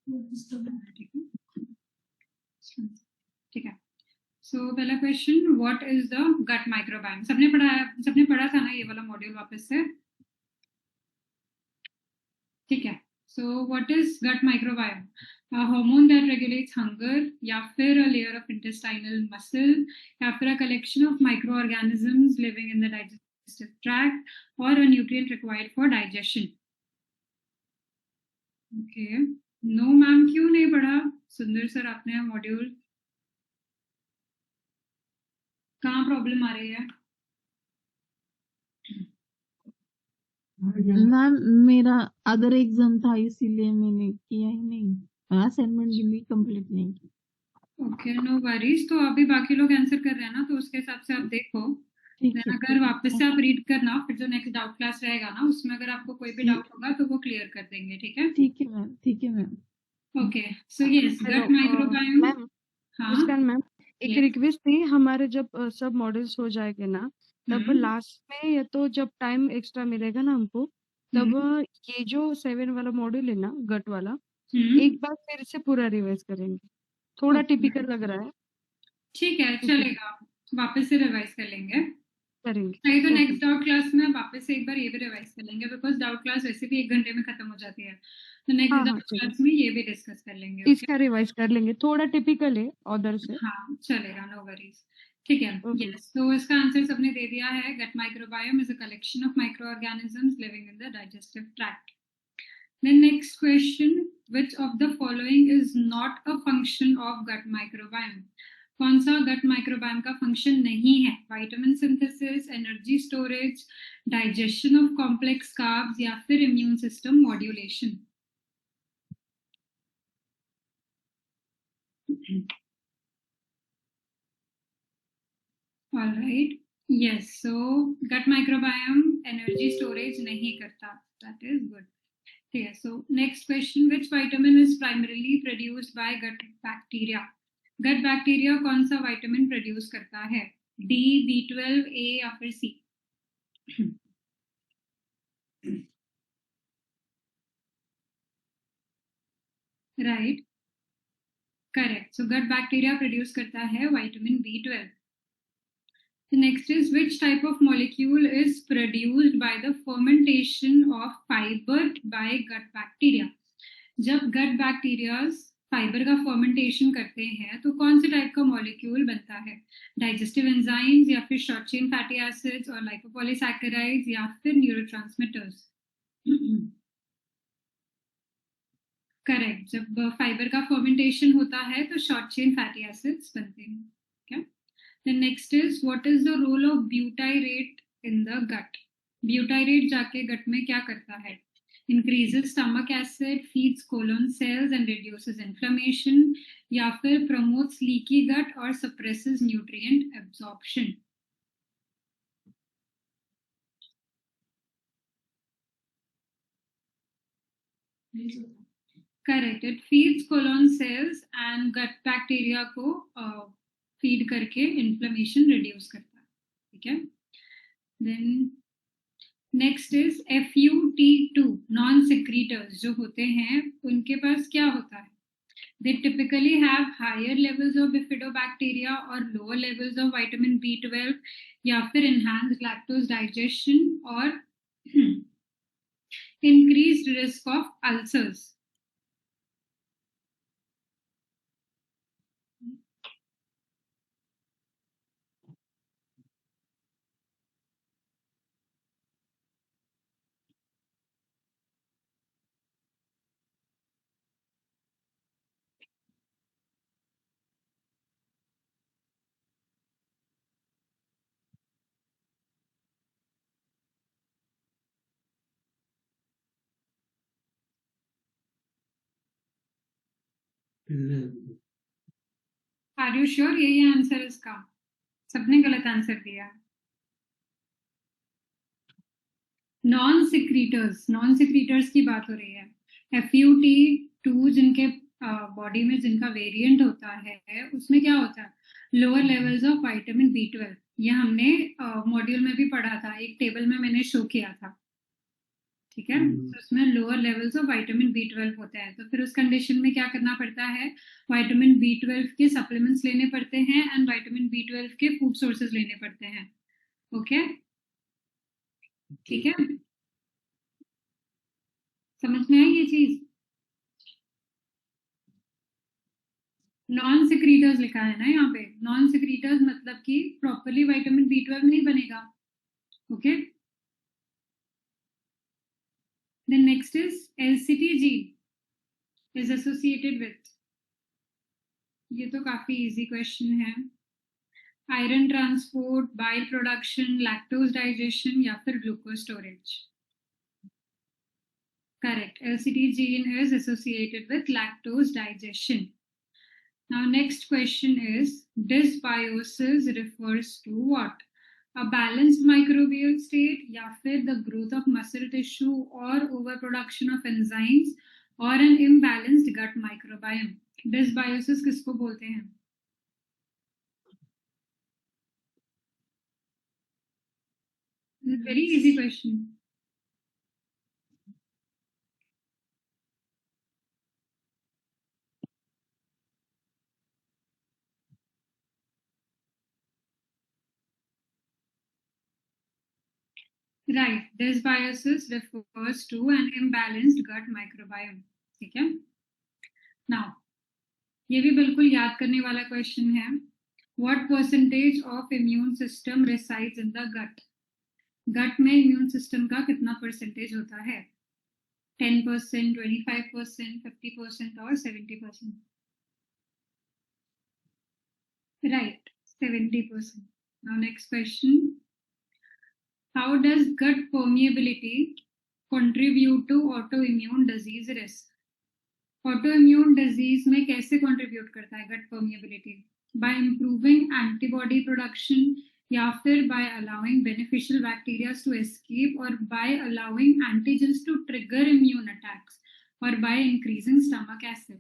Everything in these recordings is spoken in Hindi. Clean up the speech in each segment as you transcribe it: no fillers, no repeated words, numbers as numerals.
ठीक है, ठीक है। सो पहला question, what is the gut microbiome? सबने पढ़ा था ना ये वाला मॉड्यूल वापस से? ठीक है। So what is gut microbiome? A hormone that regulates hunger, या फिर a layer of intestinal muscle, या फिर a collection of microorganisms living in the digestive tract, or a nutrient required for digestion? Okay, no ma'am, क्यों नहीं पढ़ा सुंदर सर आपने मॉड्यूल? कहाँ प्रॉब्लम आ रही है? मैम मेरा अदर एग्जाम था इसीलिए मैंने किया ही नहीं, असाइनमेंट भी कंप्लीट नहीं की। Okay, no worries. तो अभी बाकी लोग आंसर कर रहे हैं ना, तो उसके हिसाब से आप देखो। ठीक है, अगर वापस से आप रीड करना, फिर जो नेक्स्ट डाउट क्लास रहेगा ना, उसमें अगर आपको कोई भी डाउट होगा तो वो क्लियर कर देंगे। ठीक है? ठीक है मैम, ठीक है ma'am. Okay, so yes, hello gut microbiome. Ma'am, हाँ, मुस्कान मैम, एक yes. रिक्वेस्ट थी। हमारे जब सब मॉडल्स हो जाएंगे ना, तब लास्ट में या तो जब टाइम एक्स्ट्रा मिलेगा ना हमको, तब ये जो 7 वाला मॉड्यूल है ना, गट वाला, एक बार फिर से पूरा रिवाइज करेंगे। थोड़ा टिपिकल लग रहा है। ठीक है, चलेगा, वापस से रिवाइज कर लेंगे। करेंगे। नहीं तो नेक्स्ट डाउट क्लास में वापस से एक बार ये भी रिवाइज कर लेंगे, बिकॉज डाउट क्लास वैसे भी 1 घंटे में खत्म हो जाती है। तो नेक्स्ट डाउट क्लास में ये भी डिस्कस कर लेंगे। इसका रिवाइज कर लेंगे, थोड़ा टिपिकल है अदर से। हाँ, चलेगा, नो वरीज। ठीक है, यस। तो इसका आंसर सबने दे दिया है। Gut microbiome is a collection of micro organisms living in the digestive tract. Then next question, which of the following is not a function of gut microbiome? कौन सा गट माइक्रोबायोम का फंक्शन नहीं है? Vitamin synthesis, energy storage, digestion of complex carbs, या फिर immune system modulation? All right. Yes. So gut microbiome energy storage नहीं करता. That is good. Okay. So next question, which vitamin is primarily produced by gut bacteria? Gut bacteria कौन सा विटामिन प्रोड्यूस करता है? डी, B12, ए या फिर C? Right, correct. So gut bacteria produce करता है vitamin B12. The next is, which type of molecule is produced by the fermentation of fiber by gut bacteria? जब गट बैक्टीरियाज फाइबर का फर्मेंटेशन करते हैं तो कौन से टाइप का मॉलिक्यूल बनता है? डाइजेस्टिव एंजाइम्स, या फिर शॉर्ट चेन फैटी एसिड्स, और लाइपोपॉलीसैकेराइड्स, या फिर न्यूरोट्रांसमीटर्स? करेक्ट, जब फाइबर का फर्मेंटेशन होता है तो शॉर्ट चेन फैटी एसिड्स बनते हैं। क्या? Then next is, what is the role of butyrate in the gut? Butyrate जाके गट में क्या करता है? Increases stomach acid, feeds colon cells and reduces inflammation, या फिर promotes leaky gut और suppresses nutrient absorption? Correct, it feeds colon cells and gut bacteria को feed करके inflammation reduce करता है। ठीक है? Then next is FUT2 non secretors जो होते हैं उनके पास क्या होता है? They typically have higher levels of bifidobacteria और lower levels of vitamin B12, या फिर enhanced lactose digestion और increased risk of ulcers. Are you sure यही आंसर इसका? सबने गलत आंसर दिया। नॉन सिक्रीटर्स की बात हो रही है। FUT2 जिनके बॉडी में जिनका वेरिएंट होता है उसमें क्या होता है? Lower levels of vitamin B12। ये हमने मॉड्यूल में भी पढ़ा था, एक टेबल में मैंने शो किया था। ठीक है, तो उसमें lower levels of vitamin B12 होता है। तो फिर उस कंडीशन में क्या करना पड़ता है, विटामिन B12 के सप्लीमेंट्स लेने पड़ते हैं एंड विटामिन B12 के फूड सोर्सेज लेने पड़ते हैं। ओके, ठीक है, समझ में आई ये चीज? नॉन सिक्रीटर्स लिखा है ना यहाँ पे, नॉन सिक्रीटर्स मतलब कि प्रॉपरली विटामिन B12 नहीं बनेगा। Okay, then next is LCTG is associated with, ये तो काफी इजी क्वेश्चन है, iron transport, bile production, lactose digestion या फिर glucose storage. Correct, LCT gene is associated with lactose digestion. Now next question is, dysbiosis refers to what? A balanced microbial state या फिर the growth of muscle tissue or overproduction of enzymes or an imbalanced gut microbiome. Dysbiosis किसको बोलते हैं? Very easy question. Right, dysbiosis refers to an imbalanced gut microbiome. ठीक है, now ये भी बिल्कुल याद करने वाला क्वेश्चन है, what percentage of immune system resides in the gut? गट में इम्यून सिस्टम का कितना परसेंटेज होता है? 10%, 25%, 50% और 70%? Right, 70%. Now next question, how does gut permeability contribute to autoimmune disease risk? Autoimmune disease में कैसे कंट्रीब्यूट करता है gut permeability? By improving antibody production, या फिर by allowing beneficial bacteria to escape, और by allowing antigens to trigger immune attacks, और by increasing stomach acid?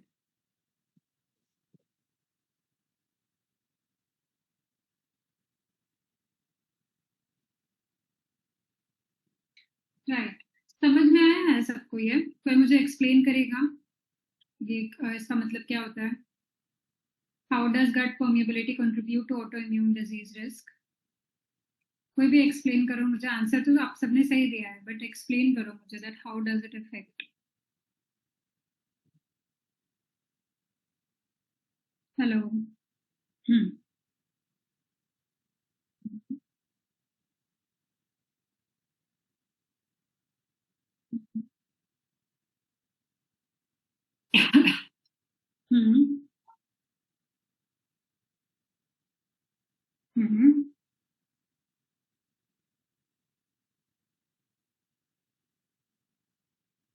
Right, समझ में आया है सबको? ये कोई मुझे एक्सप्लेन करेगा ये इसका मतलब क्या होता है? How does gut permeability contribute to autoimmune disease risk? कोई भी एक्सप्लेन करो मुझे, आंसर तो आप सबने सही दिया है बट एक्सप्लेन करो मुझे that how does it effect. Hello, hmm, hmm,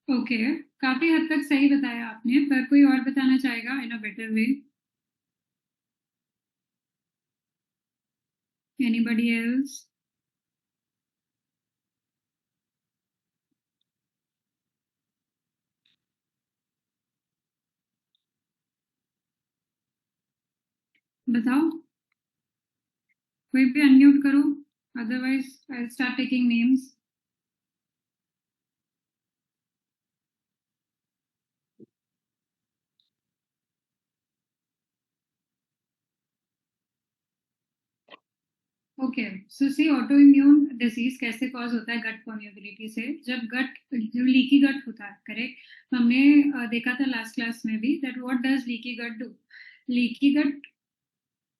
okay, काफी हद तक सही बताया आपने, पर कोई और बताना चाहेगा in a better way? Anybody else? बताओ, कोई भी अनम्यूट करो, otherwise I start taking names. Okay, so C autoimmune disease कैसे कॉज होता है गट परमिएबिलिटी से? जब गट, जो लीकी गट होता है, करेक्ट, हमने देखा था लास्ट क्लास में भी that what does leaky gut do? Leaky gut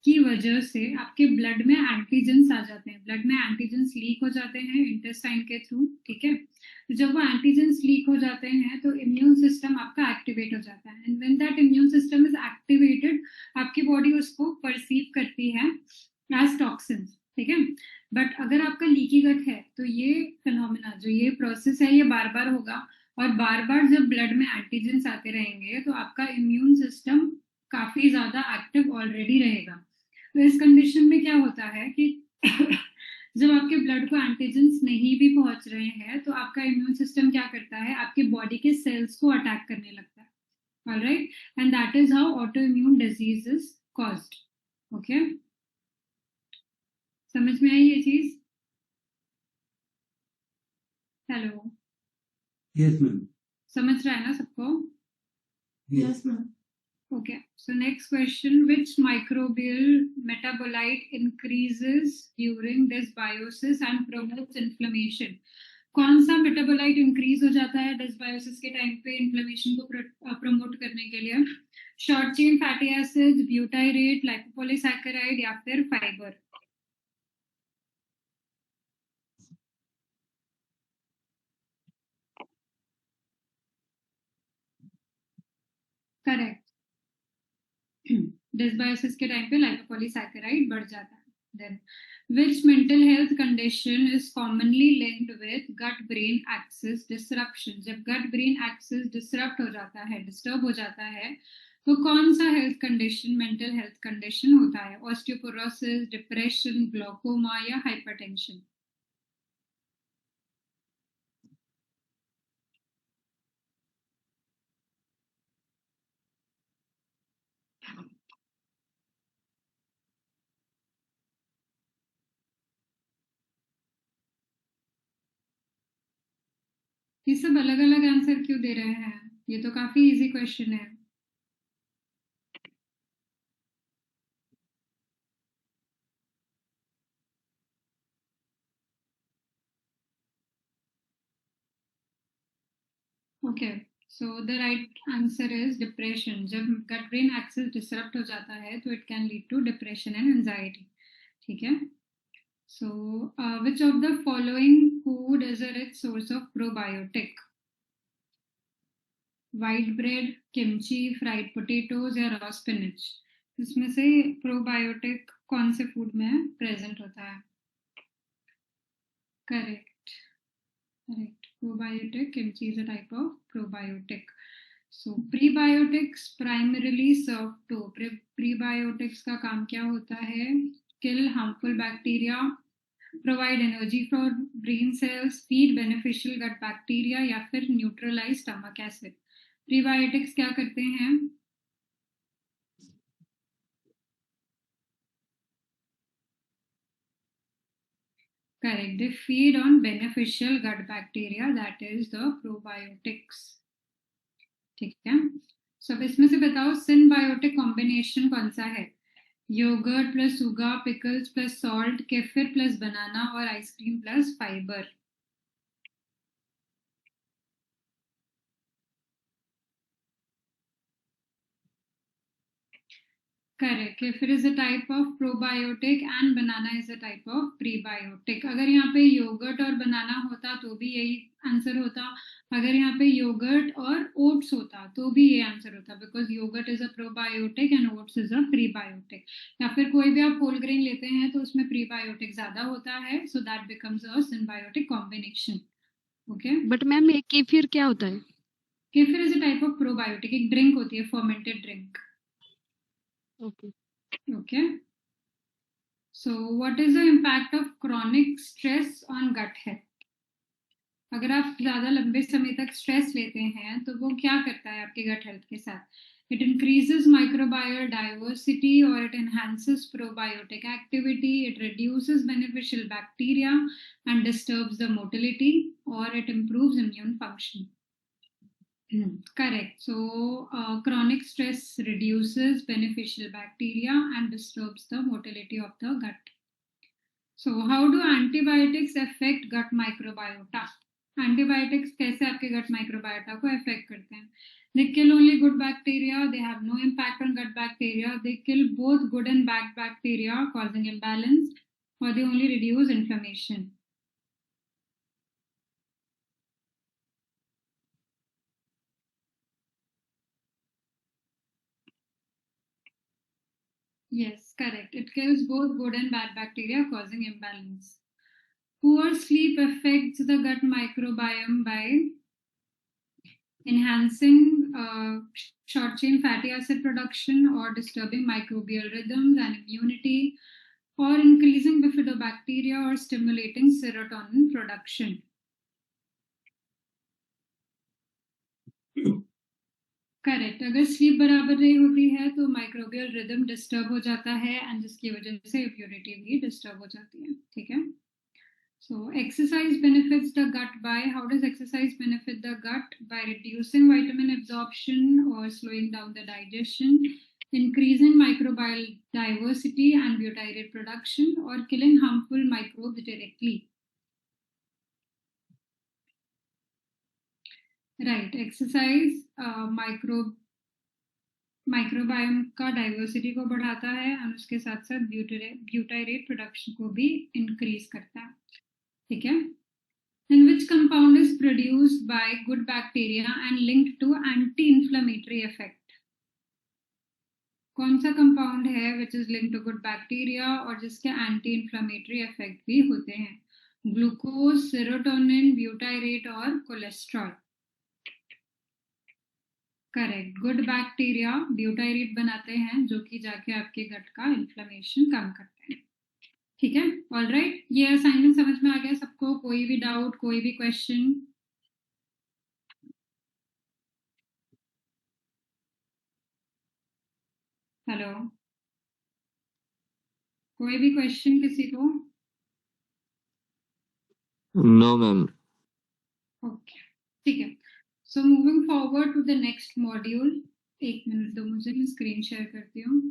की वजह से आपके ब्लड में एंटीजेंस आ जाते हैं, ब्लड में एंटीजेंस लीक हो जाते हैं इंटेस्टाइन के थ्रू, ठीक है? तो जब वो एंटीजेंस लीक हो जाते हैं तो इम्यून सिस्टम आपका एक्टिवेट हो जाता है, and when that immune system is activated, आपकी बॉडी उसको परसीव करती है एज टॉक्सिन्स, ठीक है? बट अगर आपका लीकी गट है तो ये फिनोमिना, जो ये प्रोसेस है, ये बार बार होगा, और बार बार जब ब्लड में एंटीजेंस आते रहेंगे तो आपका इम्यून सिस्टम काफी ज्यादा एक्टिव ऑलरेडी रहेगा। तो इस कंडीशन में क्या होता है कि जब आपके ब्लड को एंटीजेंस नहीं भी पहुंच रहे हैं तो आपका इम्यून सिस्टम क्या करता है, आपके बॉडी के सेल्स को अटैक करने लगता है, alright, and that is how autoimmune disease is caused. Okay, समझ में आई ये चीज? Hello, Yes, ma'am. समझ रहा है ना सबको? Yes, ma'am. Okay, so next question, which microbial metabolite increases during dysbiosis and promotes inflammation? कौन सा मेटाबोलाइट इंक्रीज हो जाता है डिसबायोसिस के टाइम पे इन्फ्लेमेशन को प्रमोट करने के लिए? Short chain fatty acids, butyrate, lipopolysaccharide या फिर फाइबर? करेक्ट। डिसबायोसिस के टाइम पे लाइपोपॉलीसैकेराइड बढ़ जाता है। Then which mental health condition is commonly linked with gut brain axis disruption? जब gut brain axis disrupt हो जाता है, डिस्टर्ब हो जाता है, तो कौन सा health condition, mental health condition होता है? ऑस्टियोपोरोसिस, डिप्रेशन, ग्लोकोमा या हाइपरटेंशन? ये सब अलग अलग आंसर क्यों दे रहे हैं? ये तो काफी इजी क्वेश्चन है। Okay, so the right answer is depression. जब गट ब्रेन एक्सिस डिसरप्ट हो जाता है तो it can lead to depression and anxiety. ठीक है, so which of the following food is a rich source of probiotic? White bread, kimchi, fried potatoes या रॉ स्पिनच? इसमें से प्रोबायोटिक कौन से फूड में प्रेजेंट होता है? Correct, correct. Probiotic, kimchi is a type of probiotic. So prebiotics primarily serve to, prebiotics का काम क्या होता है? Kill harmful bacteria, provide energy for brain cells, feed beneficial gut bacteria या फिर neutralize stomach acid. Prebiotics क्या करते हैं? Correct, they feed on beneficial gut bacteria, that is the probiotics. ठीक है, सब इसमें से बताओ सिनबायोटिक कॉम्बिनेशन कौन सा है? योगर्ट प्लस उगा, pickles plus salt, kefir plus banana और ice cream plus fibre? Correct, kefir is a type of probiotic and banana is a type of prebiotic. अगर यहाँ पे योगर्ट और बनाना होता तो भी यही आंसर होता, अगर यहाँ पे योगर्ट और ओट्स होता तो भी ये आंसर होता, because yogurt is a probiotic and oats is a prebiotic. या फिर कोई भी आप होल ग्रेन लेते हैं तो उसमें प्रीबायोटिक ज्यादा होता है, so that becomes a synbiotic combination. Okay, but ma'am ये केफिर क्या होता है? Kefir is a type of probiotic, एक ड्रिंक होती है, fermented drink. Okay, Okay, so what is the impact of chronic stress on gut health? अगर आप ज्यादा लंबे समय तक स्ट्रेस लेते हैं तो वो क्या करता है आपके गट हेल्थ के साथ? It increases microbial diversity or it enhances probiotic activity, it reduces beneficial bacteria and disturbs the motility, or it improves immune function. Correct. So chronic stress reduces beneficial bacteria and disturbs the motility of the gut. So how do antibiotics affect gut microbiota? Antibiotics कैसे आपके gut microbiota को affect करते हैं? They kill only good bacteria. They have no impact on gut bacteria. They kill both good and bad bacteria, causing imbalance, or they only reduce inflammation. Yes, correct. It kills both good and bad bacteria, causing imbalance. Poor sleep affects the gut microbiome by enhancing short chain fatty acid production or disturbing microbial rhythms and immunity, or increasing bifidobacteria or stimulating serotonin production. Correct, अगर स्लीप बराबर नहीं होती है तो माइक्रोबियल रिदम डिस्टर्ब हो जाता है एंड जिसकी वजह से इम्यूनिटी भी डिस्टर्ब हो जाती है। ठीक है, So exercise benefits the gut by, how does exercise benefit the gut? By reducing vitamin absorption or slowing down the digestion, increasing microbial diversity and butyrate production, or killing harmful microbes directly. Right, exercise microbiome का डाइवर्सिटी को बढ़ाता है और उसके साथ साथ ब्यूटाइरेट प्रोडक्शन को भी इंक्रीज करता है. ठीक है. And which compound is produced by good bacteria and linked to anti-inflammatory effect? कौन सा कंपाउंड है which is linked to good bacteria और जिसके anti-inflammatory effect भी होते हैं? ग्लूकोज, सेरोटोनिन, ब्यूटाइरेट और cholesterol. Correct. Good bacteria butyrate बनाते हैं जो कि जाके आपके गट का इन्फ्लेमेशन कम करते हैं. ठीक है. All right. ये असाइनमेंट समझ में आ गया सबको? कोई भी डाउट, कोई भी क्वेश्चन? हेलो, कोई भी क्वेश्चन किसी को? No ma'am. ओके, ठीक है. So moving forward to the next module. एक मिनट दो मुझे, मैं स्क्रीन शेयर करती हूँ.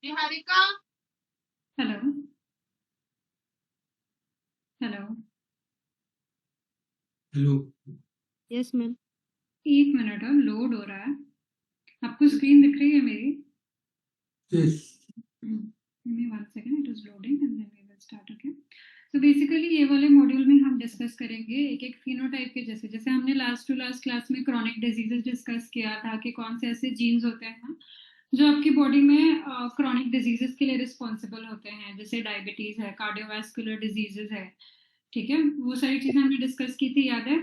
Niharika. Hello, hello. Hello. Yes ma'am. एक मिनट, और लोड हो रहा है. आपको स्क्रीन दिख रही है मेरी? Yes. Give me 1 second, it is loading and then we will start. Okay. So basically ये वाले मॉड्यूल में हम डिस्कस करेंगे एक एक फिनोटाइप के, जैसे जैसे हमने लास्ट टू लास्ट क्लास में क्रॉनिक डिजीजेस डिस्कस किया था कि कौन से ऐसे जीन्स होते हैं ना जो आपकी बॉडी में क्रॉनिक डिजीजेस के लिए रिस्पॉन्सिबल होते हैं, जैसे डायबिटीज है, कार्डियोवास्कुलर डिजीजेस है. ठीक है, वो सारी चीजें हमने डिस्कस की थी, याद है?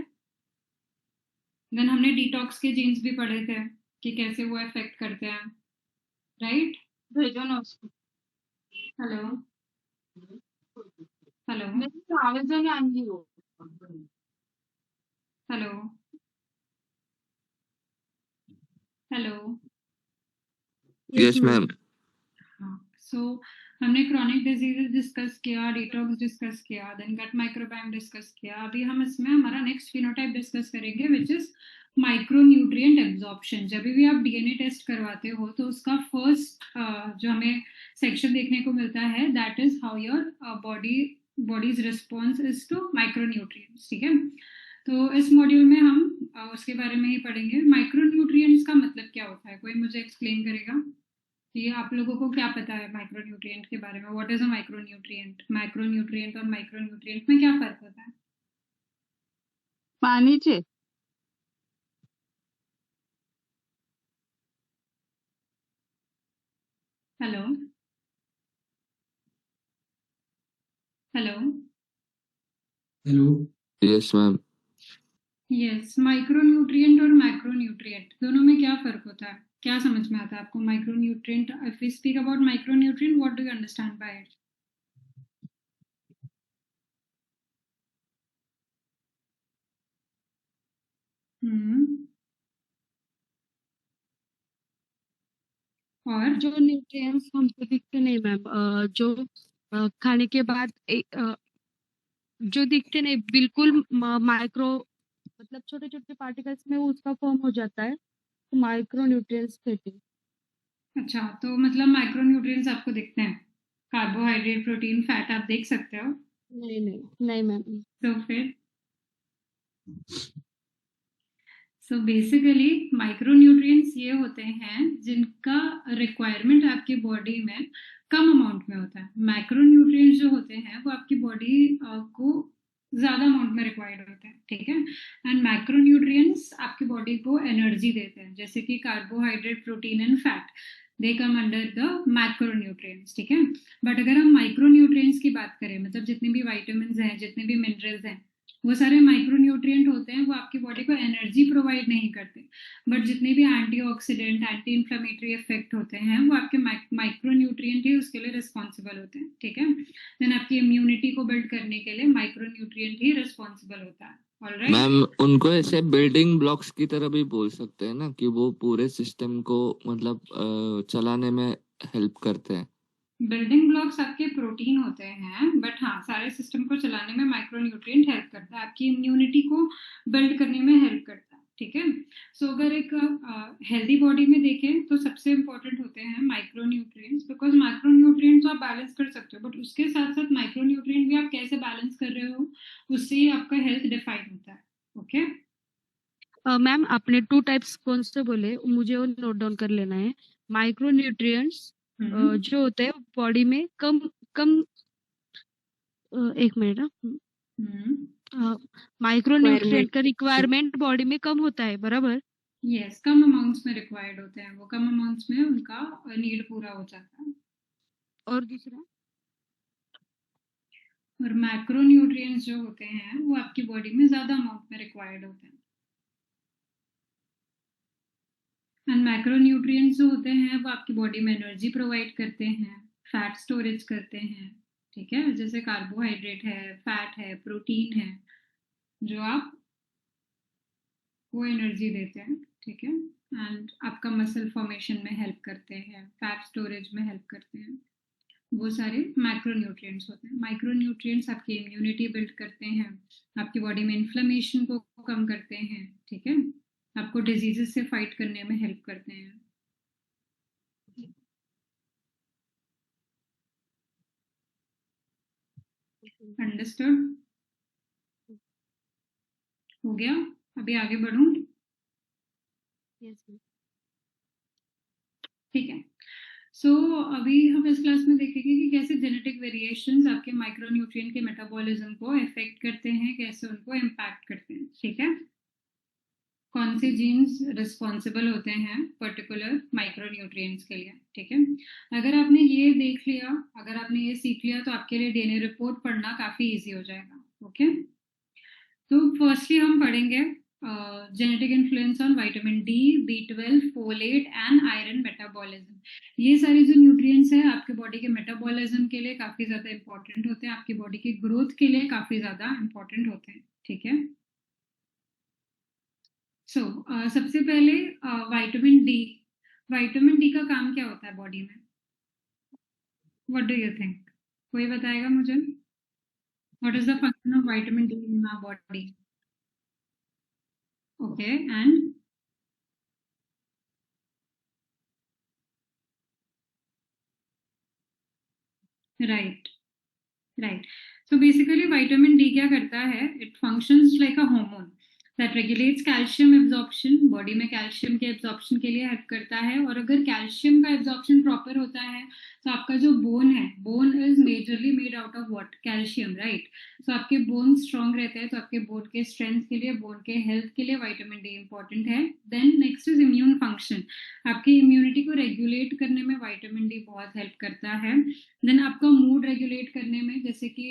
देन हमने डिटॉक्स के जीन्स भी पढ़े थे कि कैसे वो इफेक्ट करते हैं. राइट. भेजो ना उसको. हेलो, हेलो, मेरी आवाज नहीं आनी हो. Hello, hello. Yes ma'am. हाँ, सो हमने क्रॉनिक डिजीजेस डिस्कस किया, डिटॉक्स डिस्कस किया, देन गट माइक्रोबायोम डिस्कस किया. अभी हम इसमें हमारा नेक्स्ट फिनोटाइप डिस्कस करेंगे विच इज माइक्रोन्यूट्रिएंट एब्जॉर्प्शन. जब भी आप डीएनए टेस्ट करवाते हो तो उसका फर्स्ट जो हमें सेक्शन देखने को मिलता है that is how your body's response is to micronutrients. ठीक है, तो इस मॉड्यूल में हम उसके बारे में ही पढ़ेंगे. माइक्रोन्यूट्रिएंट्स का मतलब क्या होता है? कोई मुझे एक्सप्लेन करेगा कि आप लोगों को क्या पता है माइक्रोन्यूट्रिएंट के बारे में? What is a micronutrient? Micronutrient और माइक्रोन्यूट्रिएंट में क्या फर्क होता है? पाणीचे. Hello, hello. Hello. Yes ma'am. Yes, micronutrient और मैक्रोन्यूट्रिएंट दोनों में क्या फर्क होता है? क्या समझ में आता है आपको? Micronutrient, if we speak about micronutrient, what do you understand by it? Hmm, और जो न्यूट्रिएंट्स हमको दिखते नहीं मैम, जो खाने के बाद जो दिखते नहीं बिल्कुल माइक्रो, मतलब छोटे छोटे पार्टिकल्स में वो उसका फॉर्म हो जाता है, तो माइक्रो न्यूट्रिएंट्स कहते हैं। अच्छा, तो मतलब माइक्रोन्यूट्रिएंट्स आपको दिखते हैं, कार्बोहाइड्रेट, प्रोटीन, फैट आप देख सकते हो? नहीं नहीं नहीं मैम। तो फिर सो बेसिकली माइक्रोन्यूट्रिएंट्स ये होते हैं जिनका रिक्वायरमेंट आपकी बॉडी में कम अमाउंट में होता है। मैक्रोन्यूट्रिएंट्स जो होते हैं वो आपकी बॉडी को ज्यादा अमाउंट में रिक्वायर्ड होते हैं, ठीक है। एंड मैक्रोन्यूट्रिएंट्स आपकी बॉडी को एनर्जी देते हैं, जैसे कि carbohydrate, protein and fat, they come under the macronutrients, ठीक है। बट अगर हम माइक्रोन्यूट्रिएंट्स की बात करें, मतलब जितने भी वाइटामिन हैं, जितने भी मिनरल्स हैं, वो सारे माइक्रोन्यूट्रिएंट होते हैं, वो आपकी बॉडी को एनर्जी प्रोवाइड नहीं करते। बट जितने भी एंटीऑक्सीडेंट, एंटी इन्फ्लेमेटरी इफेक्ट होते हैं, वो आपके माइक्रोन्यूट्रिएंट ही उसके लिए रिस्पॉन्सिबल होते हैं, ठीक है। देन आपकी इम्यूनिटी को बिल्ड करने के लिए माइक्रोन्यूट्रिएंट ही रिस्पॉन्सिबल होता है। ऑलराइट मैम उनको ऐसे बिल्डिंग ब्लॉक्स की तरह भी बोल सकते हैं ना, कि वो पूरे सिस्टम को मतलब चलाने में हेल्प करते हैं। बिल्डिंग ब्लॉक्स आपके प्रोटीन होते हैं, बट हाँ, सारे सिस्टम को चलाने में माइक्रोन्यूट्रिएंट हेल्प करता है, आपकी इम्यूनिटी को बिल्ड करने में हेल्प करता है, ठीक है। सो अगर एक हेल्दी बॉडी में देखें तो सबसे इंपॉर्टेंट होते हैं माइक्रोन्यूट्रिएंट्स, बिकॉज माइक्रोन्यूट्रिएंट्स आप बैलेंस कर सकते हो, बट उसके साथ साथ माइक्रोन्यूट्रिएंट भी आप कैसे बैलेंस कर रहे हो, उससे ही आपका हेल्थ डिफाइन होता है, ओके। मैम आपने 2 टाइप्स कौन से बोले, मुझे वो नोट डाउन कर लेना है। माइक्रो न्यूट्रिएंट्स जो होते हैं बॉडी में कम कम, एक मिनट, माइक्रो न्यूट्रिएंट का रिक्वायरमेंट बॉडी में कम होता है, बराबर? यस, कम अमाउंट्स में रिक्वायर्ड होते हैं, वो कम अमाउंट्स में उनका नीड पूरा हो जाता है। और दूसरा? और मैक्रोन्यूट्रिएंट्स जो होते हैं वो आपकी बॉडी में ज्यादा अमाउंट में रिक्वायर्ड होते हैं। एंड मैक्रोन्यूट्रिएंट्स जो होते हैं वो आपकी बॉडी में एनर्जी प्रोवाइड करते हैं, फैट स्टोरेज करते हैं, ठीक है। जैसे कार्बोहाइड्रेट है, फैट है, प्रोटीन है, जो आप वो एनर्जी देते हैं, ठीक है। एंड आपका मसल फॉर्मेशन में हेल्प करते हैं, फैट स्टोरेज में हेल्प करते हैं, वो सारे मैक्रोन्यूट्रिएंट्स होते हैं। माइक्रोन्यूट्रिएंट्स आपकी इम्यूनिटी बिल्ड करते हैं, आपकी बॉडी में इन्फ्लेमेशन को कम करते हैं, ठीक है, आपको डिजीजेस से फाइट करने में हेल्प करते हैं। अंडरस्टूड? हो गया? अभी आगे बढ़ूं? Yes ma'am. ठीक है। सो अभी हम इस क्लास में देखेंगे कि कैसे जेनेटिक वेरिएशंस आपके माइक्रोन्यूट्रिएंट के मेटाबॉलिज्म को इफेक्ट करते हैं, कैसे उनको इम्पैक्ट करते हैं, ठीक है। कौन से जीन्स रिस्पॉन्सिबल होते हैं पर्टिकुलर माइक्रोन्यूट्रिएंट्स के लिए, ठीक है। अगर आपने ये देख लिया, अगर आपने ये सीख लिया, तो आपके लिए डीएनए रिपोर्ट पढ़ना काफी इजी हो जाएगा, ओके। तो फर्स्टली हम पढ़ेंगे genetic influence on vitamin D, B12, folate and iron metabolism. ये सारे जो न्यूट्रिएंट्स हैं आपके बॉडी के मेटाबॉलिज्म के लिए काफी ज्यादा इंपॉर्टेंट होते हैं, आपकी बॉडी की ग्रोथ के लिए काफी ज्यादा इंपॉर्टेंट होते हैं, ठीक है। सो सबसे पहले विटामिन डी, विटामिन डी का काम क्या होता है बॉडी में? What do you think? कोई बताएगा मुझे? What is the function of vitamin D in our body? Okay, and right, right. So basically vitamin D क्या करता है? It functions like a hormone that regulates calcium absorption, body में कैल्शियम के एब्जॉर्प्शन के लिए हेल्प करता है। और अगर कैल्शियम का एब्जॉर्प्शन प्रॉपर होता है तो आपका जो बोन है, bone is majorly made out of what? Calcium, right. So आपके बोन स्ट्रांग रहते हैं, तो आपके बोन के स्ट्रेंथ के लिए, बोन के हेल्थ के लिए विटामिन डी इंपॉर्टेंट है। Then next is immune function, आपकी इम्यूनिटी को रेगुलेट करने में विटामिन डी बहुत हेल्प करता है। देन आपका मूड रेगुलेट करने में, जैसे कि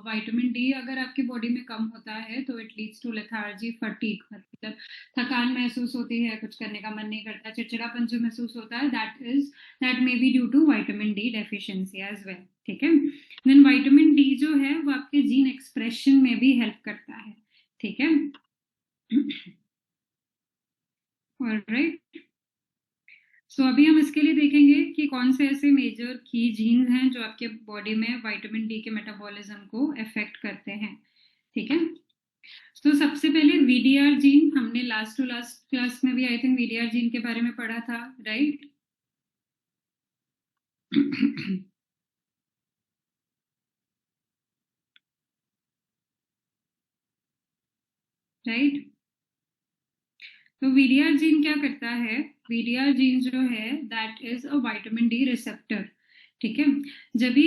विटामिन डी अगर आपकी बॉडी में कम होता है तो it leads to lethargy, fatigue, मतलब थकान महसूस होती है, कुछ करने का मन नहीं करता, चिड़चिड़ापन जो महसूस होता है, that may be due to vitamin D deficiency as well, ठीक है। देन विटामिन डी जो है वो आपके जीन एक्सप्रेशन में भी हेल्प करता है, ठीक है। ऑलराइट। सो अभी हम इसके लिए देखेंगे कि कौन से ऐसे मेजर की जीन्स हैं जो आपके बॉडी में विटामिन डी के मेटाबॉलिज्म को अफेक्ट करते हैं, ठीक है। तो सबसे पहले वीडीआर जीन, हमने लास्ट टू लास्ट क्लास में भी आई थिंक वीडीआर जीन के बारे में पढ़ा था, राइट। राइट। तो वीडीआर जीन क्या करता है? वीडीआर जीन जो है that is a vitamin D receptor, ठीक है। जब भी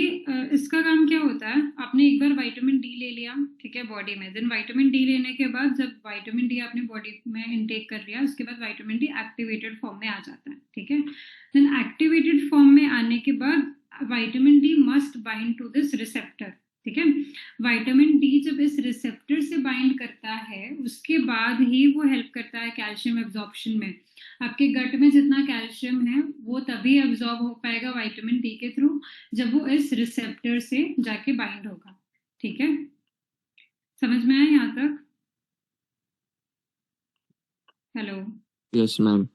इसका काम क्या होता है, आपने एक बार विटामिन डी ले लिया, ठीक है, बॉडी में, देन विटामिन डी लेने के बाद जब विटामिन डी आपने बॉडी में इनटेक कर लिया, उसके बाद विटामिन डी एक्टिवेटेड फॉर्म में आ जाता है, ठीक है। देन एक्टिवेटेड फॉर्म में आने के बाद vitamin D must bind to this receptor, ठीक है। विटामिन डी जब इस रिसेप्टर से बाइंड करता है उसके बाद ही वो हेल्प करता है कैल्शियम एब्जॉर्प्शन में। आपके गट में जितना कैल्शियम है वो तभी एब्जॉर्ब हो पाएगा विटामिन डी के थ्रू जब वो इस रिसेप्टर से जाके बाइंड होगा, ठीक है। समझ में आया यहाँ तक? हेलो? Yes ma'am.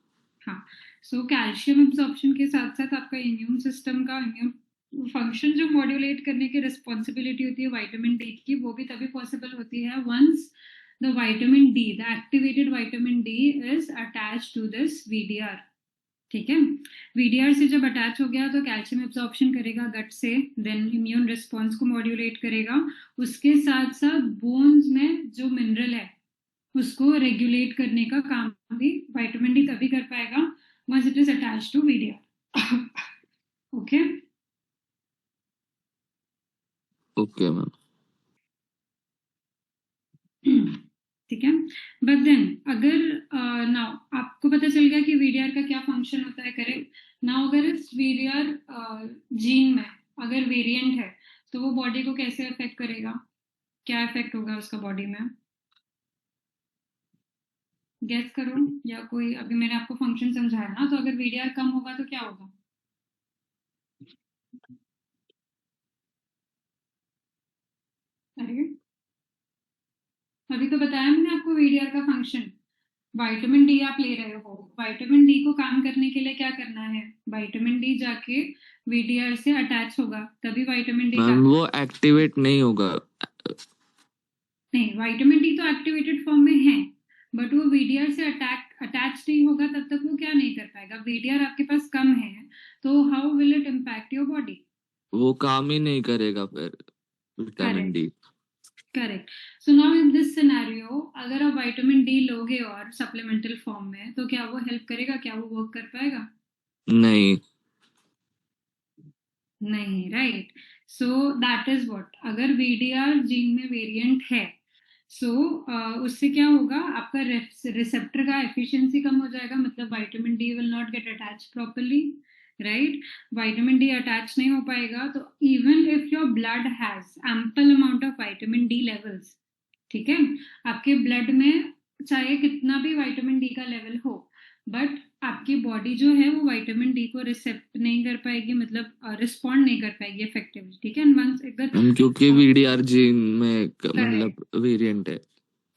हाँ। सो कैल्शियम एब्जॉर्प्शन के साथ साथ आपका इम्यून सिस्टम का इम्यून फंक्शन जो मॉड्यूलेट करने की रिस्पॉन्सिबिलिटी होती है विटामिन डी की, वो भी तभी पॉसिबल होती है once the vitamin D, the activated vitamin D is attached to this VDR, ठीक है। वीडीआर से जब अटैच हो गया तो कैल्शियम एब्जॉर्प्शन करेगा गट से, देन इम्यून रिस्पॉन्स को मॉड्यूलेट करेगा, उसके साथ साथ बोन्स में जो मिनरल है उसको रेगुलेट करने का काम भी विटामिन डी तभी कर पाएगा once it is attached to VDR. Okay. Okay ma'am. ठीक है। बट देन अगर नाउ आपको पता चल गया कि वीडीआर का क्या फंक्शन होता है, करेक्ट। नाउ अगर इस वीडीआर जीन में अगर वेरिएंट है तो वो बॉडी को कैसे अफेक्ट करेगा, क्या इफेक्ट होगा उसका बॉडी में? गेस करो, या कोई, अभी मैंने आपको फंक्शन समझाया ना, तो अगर वीडीआर कम होगा तो क्या होगा? अरे अभी तो बताया मैंने आपको वीडीआर का फंक्शन। विटामिन डी आप ले रहे हो, विटामिन डी को काम करने के लिए क्या करना है, विटामिन डी जाके वीडीआर से अटैच होगा तभी विटामिन डी मैम वो एक्टिवेट नहीं होगा। नहीं, विटामिन डी तो एक्टिवेटेड फॉर्म में है बट वो वीडीआर से अटैच नहीं होगा तब तक वो क्या नहीं कर पाएगा। वीडीआर आपके पास कम है तो how will it impact your body? वो काम ही नहीं करेगा फिर vitamin D. Correct. So now in this scenario अगर आप विटामिन डी लोगे और सप्लीमेंटल फॉर्म में तो क्या वो हेल्प करेगा, क्या वो वर्क कर पाएगा? नहीं। नहीं, right. So that is what, अगर वीडीआर जीन में वेरिएंट है सो उससे क्या होगा, आपका रिसेप्टर का एफिशिएंसी कम हो जाएगा, मतलब vitamin D will not get attach properly, right. Vitamin D attach नहीं हो पाएगा तो even if your blood has ample amount of vitamin D levels, ठीक है, आपके ब्लड में चाहे कितना भी विटामिन डी का लेवल हो बट आपकी बॉडी जो है वो विटामिन डी को रिसेप्ट नहीं कर पाएगी, मतलब रिस्पॉन्ड नहीं कर पाएगी इफेक्टिवली, ठीक है। वंस अगर क्योंकि वीडीआर जीन में मतलब वेरिएंट है।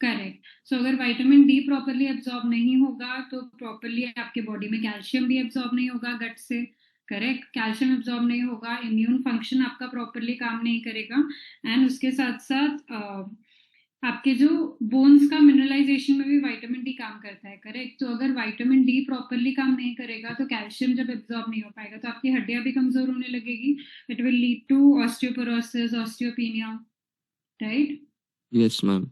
करेक्ट। सो अगर विटामिन डी प्रॉपरली एब्जॉर्ब नहीं होगा तो प्रॉपरली आपके बॉडी में कैल्शियम भी एब्जॉर्ब नहीं होगा गट से, करेक्ट। कैल्शियम एब्जॉर्ब नहीं होगा, इम्यून फंक्शन आपका प्रॉपरली काम नहीं करेगा, एंड उसके साथ साथ आपके जो बोन्स का मिनरलाइजेशन में भी विटामिन डी काम करता है, करेक्ट। तो अगर विटामिन डी प्रॉपरली काम नहीं करेगा तो कैल्शियम जब एब्जॉर्ब नहीं हो पाएगा तो आपकी हड्डियां भी कमजोर होने लगेगी, it will lead to osteoporosis, osteopenia, right. Yes ma'am.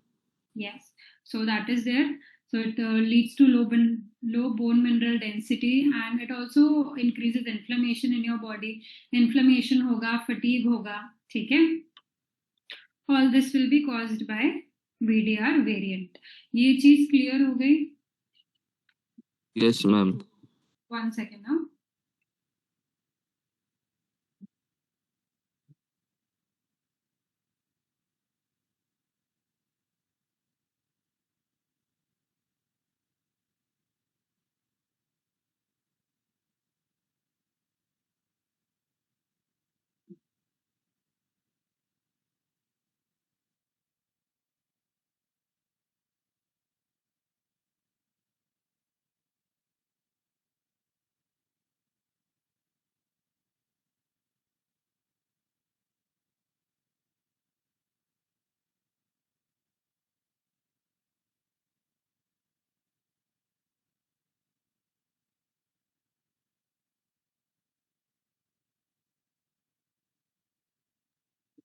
Yes, so that is there. So it leads to low bone mineral density and it also increases inflammation in your body. Inflammation होगा, fatigue होगा, ठीक है। All this will be caused by VDR variant. ये चीज क्लियर हो गई? Yes ma'am. 1 second now.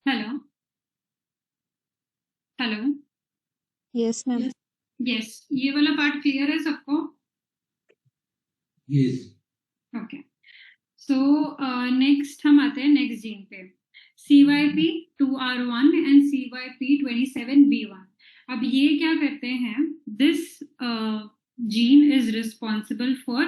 Hello hello yes ma'am. Yes, ये वाला पार्ट क्लियर है सबको? yes, ओके, सो नेक्स्ट हम आते हैं नेक्स्ट जीन पे, CYP2R1 एंड CYP27B1। अब ये क्या करते हैं, this gene is responsible for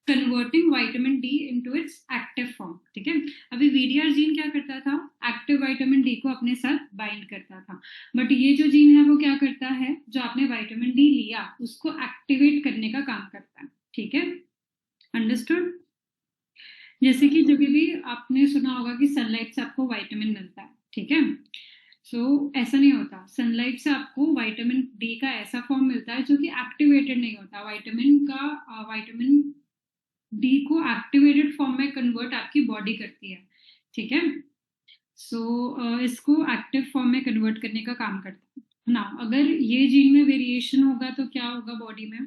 converting vitamin D into its active form. ठीक है, अभी VDR जीन क्या करता था, एक्टिव विटामिन डी को अपने साथ बाइंड करता था, बट ये जो जीन है वो क्या करता है, जो आपने विटामिन डी लिया उसको एक्टिवेट करने का काम करता है। ठीक है, अंडरस्टूड? जैसे कि जब भी आपने सुना होगा कि सनलाइट से आपको विटामिन मिलता है, ठीक है, सो ऐसा नहीं होता। सनलाइट से आपको विटामिन डी का ऐसा फॉर्म मिलता है जो कि एक्टिवेटेड नहीं होता। विटामिन डी को एक्टिवेटेड फॉर्म में कन्वर्ट आपकी बॉडी करती है। ठीक है, सो इसको एक्टिव फॉर्म में कन्वर्ट करने का काम करता है ना। अगर ये जीन में वेरिएशन होगा तो क्या होगा बॉडी में,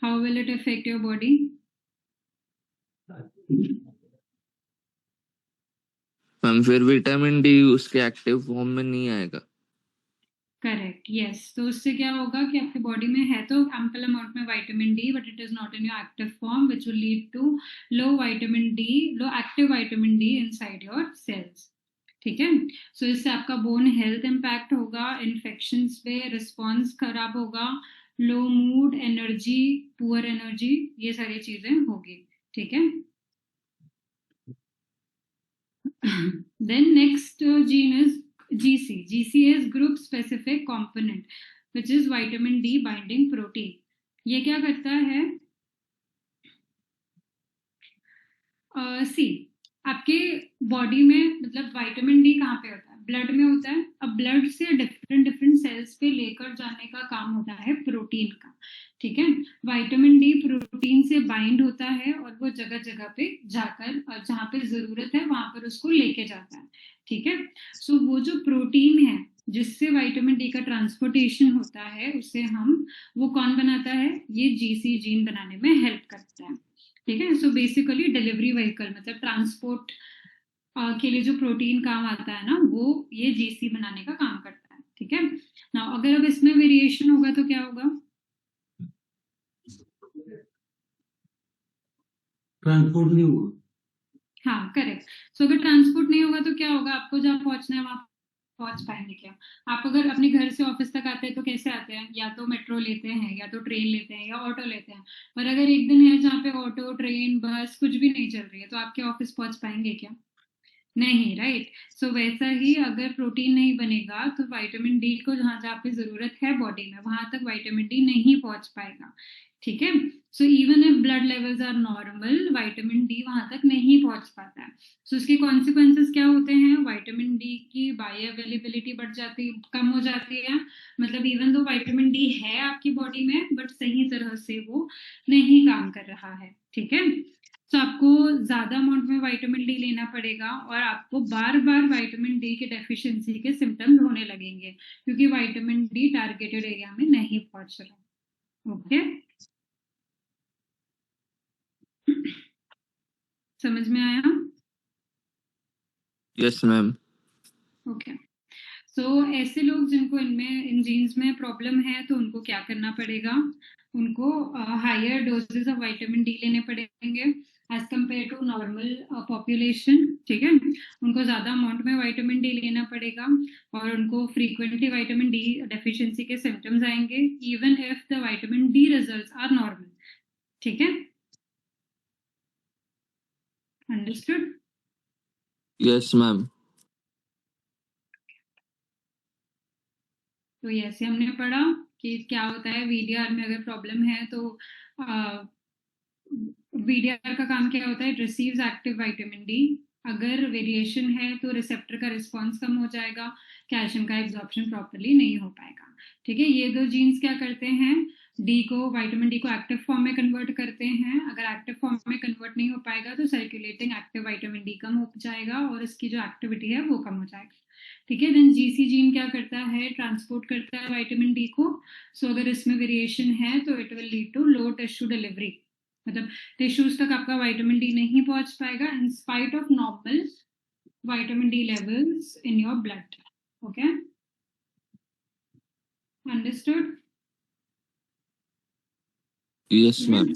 how will it affect your body? Ma'am फिर विटामिन डी उसके एक्टिव फॉर्म में नहीं आएगा। Correct, yes. तो उससे क्या होगा कि आपकी बॉडी में है तो एम्पल अमाउंट में vitamin D, but it is not in your active form, which will lead to low active vitamin D inside your cells. ठीक है, सो इससे आपका बोन हेल्थ इम्पैक्ट होगा, इन्फेक्शंस पे रिस्पॉन्स खराब होगा, low mood, energy, poor energy, ये सारी चीजें होगी। ठीक है, then next gene is GC. GC is group specific component which is vitamin D binding protein. ये क्या करता है, सी आपके बॉडी में, मतलब विटामिन डी कहाँ पे होता है, ब्लड में होता है। अब ब्लड से डिफरेंट सेल्स पे लेकर जाने का काम होता है प्रोटीन का। ठीक है, विटामिन डी प्रोटीन से बाइंड होता है और वो जगह जगह पे जाकर जहाँ पे जरूरत है वहां पर उसको लेके जाता है। ठीक है, सो वो जो प्रोटीन है जिससे विटामिन डी का ट्रांसपोर्टेशन होता है उसे वो कौन बनाता है, ये GC जीन बनाने में हेल्प करता है। ठीक है, सो बेसिकली डिलीवरी व्हीकल, मतलब ट्रांसपोर्ट के लिए जो प्रोटीन काम आता है ना, वो ये GC बनाने का काम करता है। ठीक है ना, अगर अब इसमें वेरिएशन होगा तो क्या होगा, ट्रांसपोर्ट नहीं हुआ। हाँ करेक्ट। सो अगर ट्रांसपोर्ट नहीं होगा तो क्या होगा, आपको जहाँ पहुंचना है वहां पहुंच पाएंगे क्या? आप अगर अपने घर से ऑफिस तक आते हैं तो कैसे आते हैं, या तो मेट्रो लेते हैं, या तो ट्रेन लेते हैं, या ऑटो लेते हैं। पर अगर एक दिन है जहाँ पे ऑटो, ट्रेन, बस कुछ भी नहीं चल रही है तो आपके ऑफिस पहुंच पाएंगे क्या? नहीं, राइट। सो वैसा ही अगर प्रोटीन नहीं बनेगा तो विटामिन डी को जहाँ जहाँ पे जरूरत है बॉडी में वहां तक विटामिन डी नहीं पहुंच पाएगा। ठीक है, so even if blood levels are normal, vitamin D वहां तक नहीं पहुंच पाता है। सो इसके कॉन्सिक्वेंसेस क्या होते हैं, विटामिन डी की बायो अवेलेबिलिटी कम हो जाती है। मतलब इवन दो विटामिन डी है आपकी बॉडी में बट सही तरह से वो नहीं काम कर रहा है। ठीक है, तो आपको ज्यादा अमाउंट में विटामिन डी लेना पड़ेगा और आपको बार बार विटामिन डी के डेफिशिएंसी के सिम्टम्स होने लगेंगे क्योंकि विटामिन डी टारगेटेड एरिया में नहीं पहुंच रहा। ओके, समझ में आया? Yes ma'am. ओके, सो ऐसे लोग जिनको इन जीन्स में प्रॉब्लम है तो उनको क्या करना पड़ेगा, उनको higher doses of vitamin D लेने पड़ेंगे as compared to normal population. ठीक है, उनको ज्यादा अमाउंट में विटामिन डी लेना पड़ेगा और उनको फ्रीक्वेंटली विटामिन डी डेफिशिएंसी के सिम्टम्स आएंगे even if the vitamin D results are normal. ठीक है, अंडरस्टूड? Yes ma'am. तो ऐसे हमने पढ़ा कि क्या होता है VDR में अगर प्रॉब्लम है तो VDR का काम क्या होता है, it receives active vitamin D. अगर वेरिएशन है तो रिसेप्टर का रिस्पॉन्स कम हो जाएगा, कैल्शियम का एब्जॉर्प्शन प्रॉपरली नहीं हो पाएगा। ठीक है, ये दो जीन्स क्या करते हैं, विटामिन डी को एक्टिव फॉर्म में कन्वर्ट करते हैं। अगर एक्टिव फॉर्म में कन्वर्ट नहीं हो पाएगा तो सर्कुलेटिंग एक्टिव विटामिन डी कम हो जाएगा और इसकी जो एक्टिविटी है वो कम हो जाएगा। ठीक है, देन GC जीन क्या करता है, ट्रांसपोर्ट करता है विटामिन डी को। सो अगर इसमें वेरिएशन है तो it will lead to low tissue delivery, मतलब टिश्यूज तक आपका विटामिन डी नहीं पहुंच पाएगा in spite of normal vitamin D levels in your blood. Okay, understood? Yes, ma'am.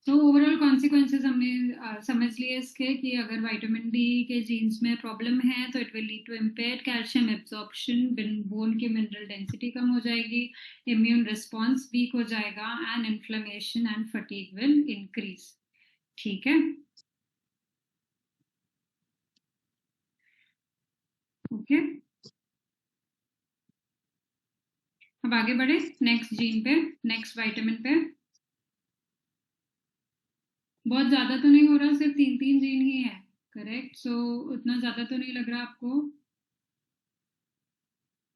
तो ओवरऑल कॉन्सिक्वेंसेस हमने समझ लिए इसके कि अगर विटामिन डी के जीन्स में प्रॉब्लम है तो it will lead to impaired calcium absorption, bone की मिनरल डेंसिटी कम हो जाएगी, इम्यून रिस्पॉन्स वीक हो जाएगा and inflammation and fatigue will increase. ठीक है, ओके. अब आगे बढ़े नेक्स्ट जीन पे, नेक्स्ट विटामिन पे. बहुत ज्यादा तो नहीं हो रहा, सिर्फ 3 जीन ही है, करेक्ट? सो उतना ज्यादा तो नहीं लग रहा आपको?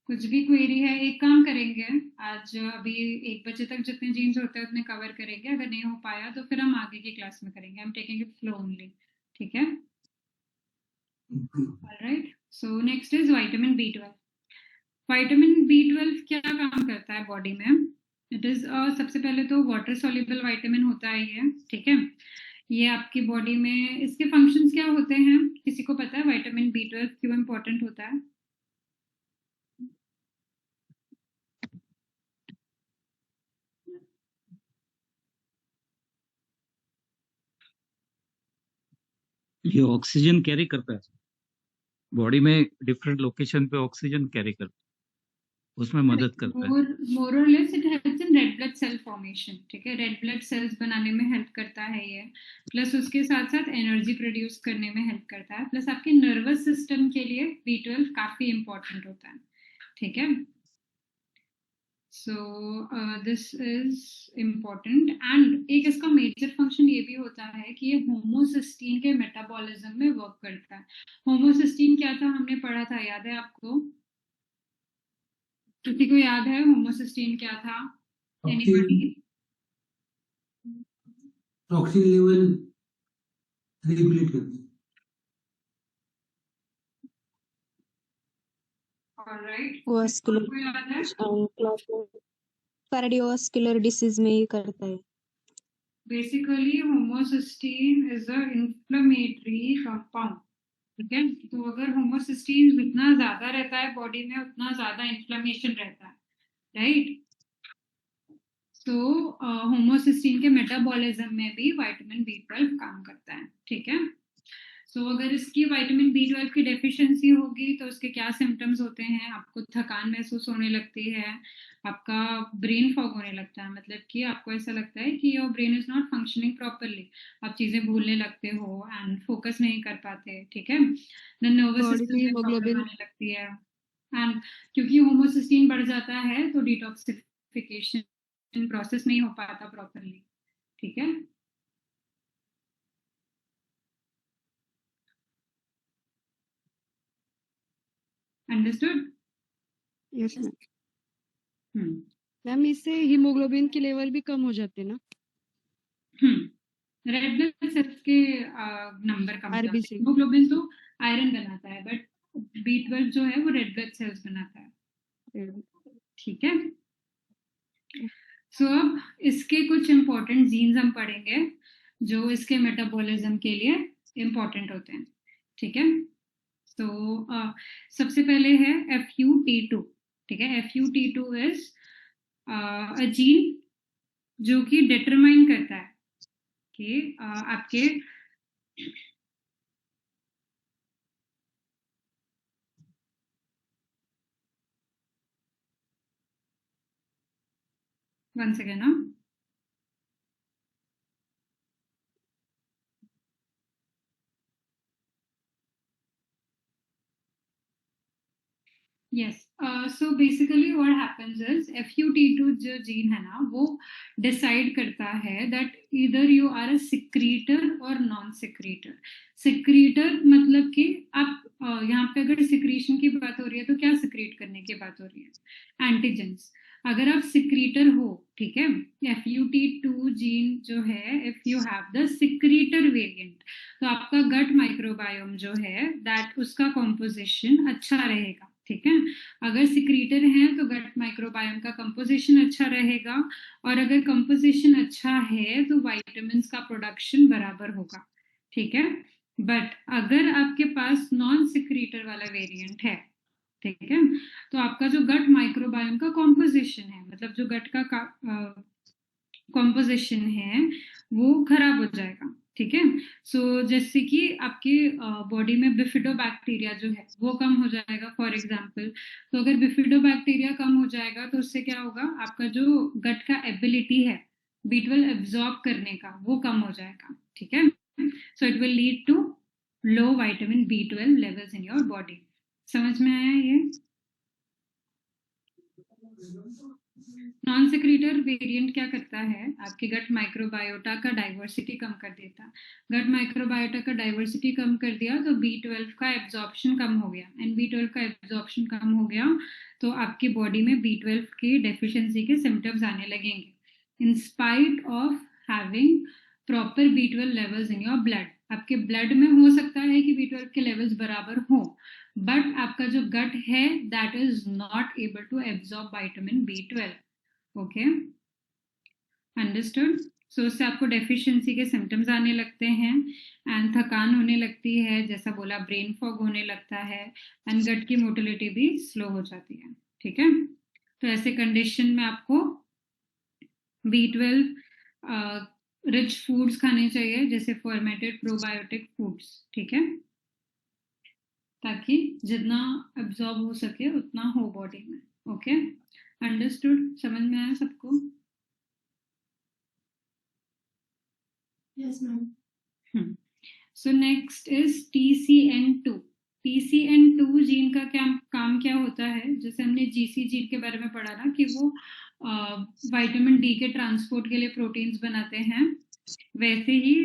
कुछ भी क्वेरी है, एक काम करेंगे आज, अभी 1 बजे तक जितने जीन्स होते हैं उतने कवर करेंगे. अगर नहीं हो पाया तो फिर हम आगे की क्लास में करेंगे. I am taking it slow only. ठीक है, alright. So next is vitamin B12. Vitamin B12 क्या काम करता है बॉडी में? इट इज सबसे पहले तो वाटर सॉल्युबल विटामिन होता है ये. ठीक है, ये आपकी बॉडी में, इसके फंक्शंस क्या होते हैं? किसी को पता है विटामिन B12 क्यों इम्पोर्टेंट होता है? ये ऑक्सीजन कैरी करता है बॉडी में, डिफरेंट लोकेशन पे ऑक्सीजन कैरी करता है, उसमें मदद करता है. More or less it helps in red blood cell formation. ठीक है, रेड ब्लड सेल्स बनाने में हेल्प करता है ये, प्लस उसके साथ साथ एनर्जी प्रोड्यूस करने में हेल्प करता है, प्लस आपके नर्वस सिस्टम के लिए B12 काफी इंपॉर्टेंट होता है. ठीक है, so this is important. And एक इसका मेजर फंक्शन ये भी होता है कि ये होमोसिस्टीन के मेटाबॉलिज्म में वर्क करता है. होमोसिस्टीन क्या था, हमने पढ़ा था, याद है आपको? किसी को याद है होमोसिस्टीन क्या था? एनीबॉडी? टॉक्सिन लेवल रेगुलेट करती है. ऑलराइट, वास्कुलर को याद है? कार्डियोवास्कुलर डिसीज में ये करता है. Basically homocysteine is a inflammatory compound. ठीक है, तो अगर होमोसिस्टीन जितना ज्यादा रहता है बॉडी में उतना ज्यादा इन्फ्लेमेशन रहता है, राइट? तो होमोसिस्टीन के मेटाबॉलिज्म में भी विटामिन B12 काम करता है. ठीक है, सो अगर इसकी विटामिन B12 की डेफिशिएंसी होगी तो उसके क्या सिम्टम्स होते हैं? आपको थकान महसूस होने लगती है, आपका ब्रेन फॉग होने लगता है, मतलब कि आपको ऐसा लगता है कि your brain is not functioning properly, आप चीजें भूलने लगते हो एंड फोकस नहीं कर पाते. ठीक है, नर्वस बॉडी सिस्टम में में प्रॉब्लम हीमोग्लोबिन आने लगती है. एंड क्योंकि होमोसिस्टीन बढ़ जाता है तो डिटॉक्सिफिकेशन प्रोसेस नहीं हो पाता प्रॉपरली. ठीक है, अंडरस्टूड? Yes ma'am. मैम इससे हीमोग्लोबिन की लेवल भी कम हो जाते हैं ना? रेड ब्लड सेल्स के नंबर कम हो जाते हैं. RBC. हीमोग्लोबिन तो आयरन बनाता है, बट B12 जो है वो रेड ब्लड सेल्स बनाता है. ठीक है, सो अब इसके कुछ इंपॉर्टेंट जीन्स हम पढ़ेंगे जो इसके मेटाबॉलिज्म के लिए इंपॉर्टेंट होते हैं. ठीक है, तो सबसे पहले है FUT2. ठीक है, FUT2 इज अ जीन जो कि डिटरमाइन करता है कि आपके वन सेकेंड ना, yes. So basically what happens is FUT2 जो जीन है ना वो डिसाइड करता है that either you are a secretor और नॉन सिक्रीटर. सिक्रीटर मतलब कि आप यहाँ पे अगर सिक्रीशन की बात हो रही है तो क्या सिक्रीट करने की बात हो रही है? एंटीजेंस. अगर आप सिक्रीटर हो, ठीक है, FUT2 जीन जो है, if you have the secretor variant तो आपका गट माइक्रोबायोम जो है दैट उसका कॉम्पोजिशन अच्छा रहेगा. ठीक है, अगर सिक्रीटर है तो गट माइक्रोबायोम का कंपोजिशन अच्छा रहेगा, और अगर कंपोजिशन अच्छा है तो विटामिन्स का प्रोडक्शन बराबर होगा. ठीक है, बट अगर आपके पास नॉन सिक्रीटर वाला वेरिएंट है, ठीक है, तो आपका जो गट माइक्रोबायोम का कॉम्पोजिशन है, मतलब जो गट का कॉम्पोजिशन है वो खराब हो जाएगा, ठीक है। सो जैसे कि आपके बॉडी में बिफिडोबैक्टीरिया जो है वो कम हो जाएगा फॉर एग्जांपल। तो अगर बिफिडोबैक्टीरिया कम हो जाएगा तो उससे क्या होगा, आपका जो गट का एबिलिटी है B12 एब्जॉर्ब करने का वो कम हो जाएगा, ठीक है। So it will lead to low vitamin B12 levels in your body. समझ में आया ये? नॉन सिक्रीटर वेरिएंट क्या करता है, आपके गट माइक्रोबायोटा का डाइवर्सिटी कम कर देता। गट माइक्रोबायोटा का डाइवर्सिटी कम कर दिया तो B12 का एब्जॉर्प्शन कम हो गया, एंड B12 का एब्जॉर्प्शन कम हो गया तो आपकी बॉडी में B12 की डेफिशिएंसी के सिम्टम्स आने लगेंगे, इन spite of having proper B12 levels in your blood. आपके ब्लड में हो सकता है कि B12 के लेवल्स बराबर हो, बट आपका जो गट है that is not able to absorb vitamin B12। Okay, understood. So उससे आपको डेफिशिएंसी के सिम्टम्स आने लगते हैं, एंड थकान होने लगती है, जैसा बोला ब्रेन फॉग होने लगता है, एंड गट की मोटिलिटी भी स्लो हो जाती है, ठीक है। तो ऐसे कंडीशन में आपको B12 रिच फूड्स खाने चाहिए, जैसे फर्मेंटेड प्रोबायोटिक फूड्स, ठीक है, ताकि जितना एब्जॉर्ब हो सके उतना हो बॉडी में। ओके, अंडरस्टूड, समझ में आया सबको? Yes, ma'am. So next is TCN2। TCN2 gene का क्या काम क्या होता है, जैसे हमने GC जीन के बारे में पढ़ा ना कि वो विटामिन D के ट्रांसपोर्ट के लिए प्रोटीन्स बनाते हैं, वैसे ही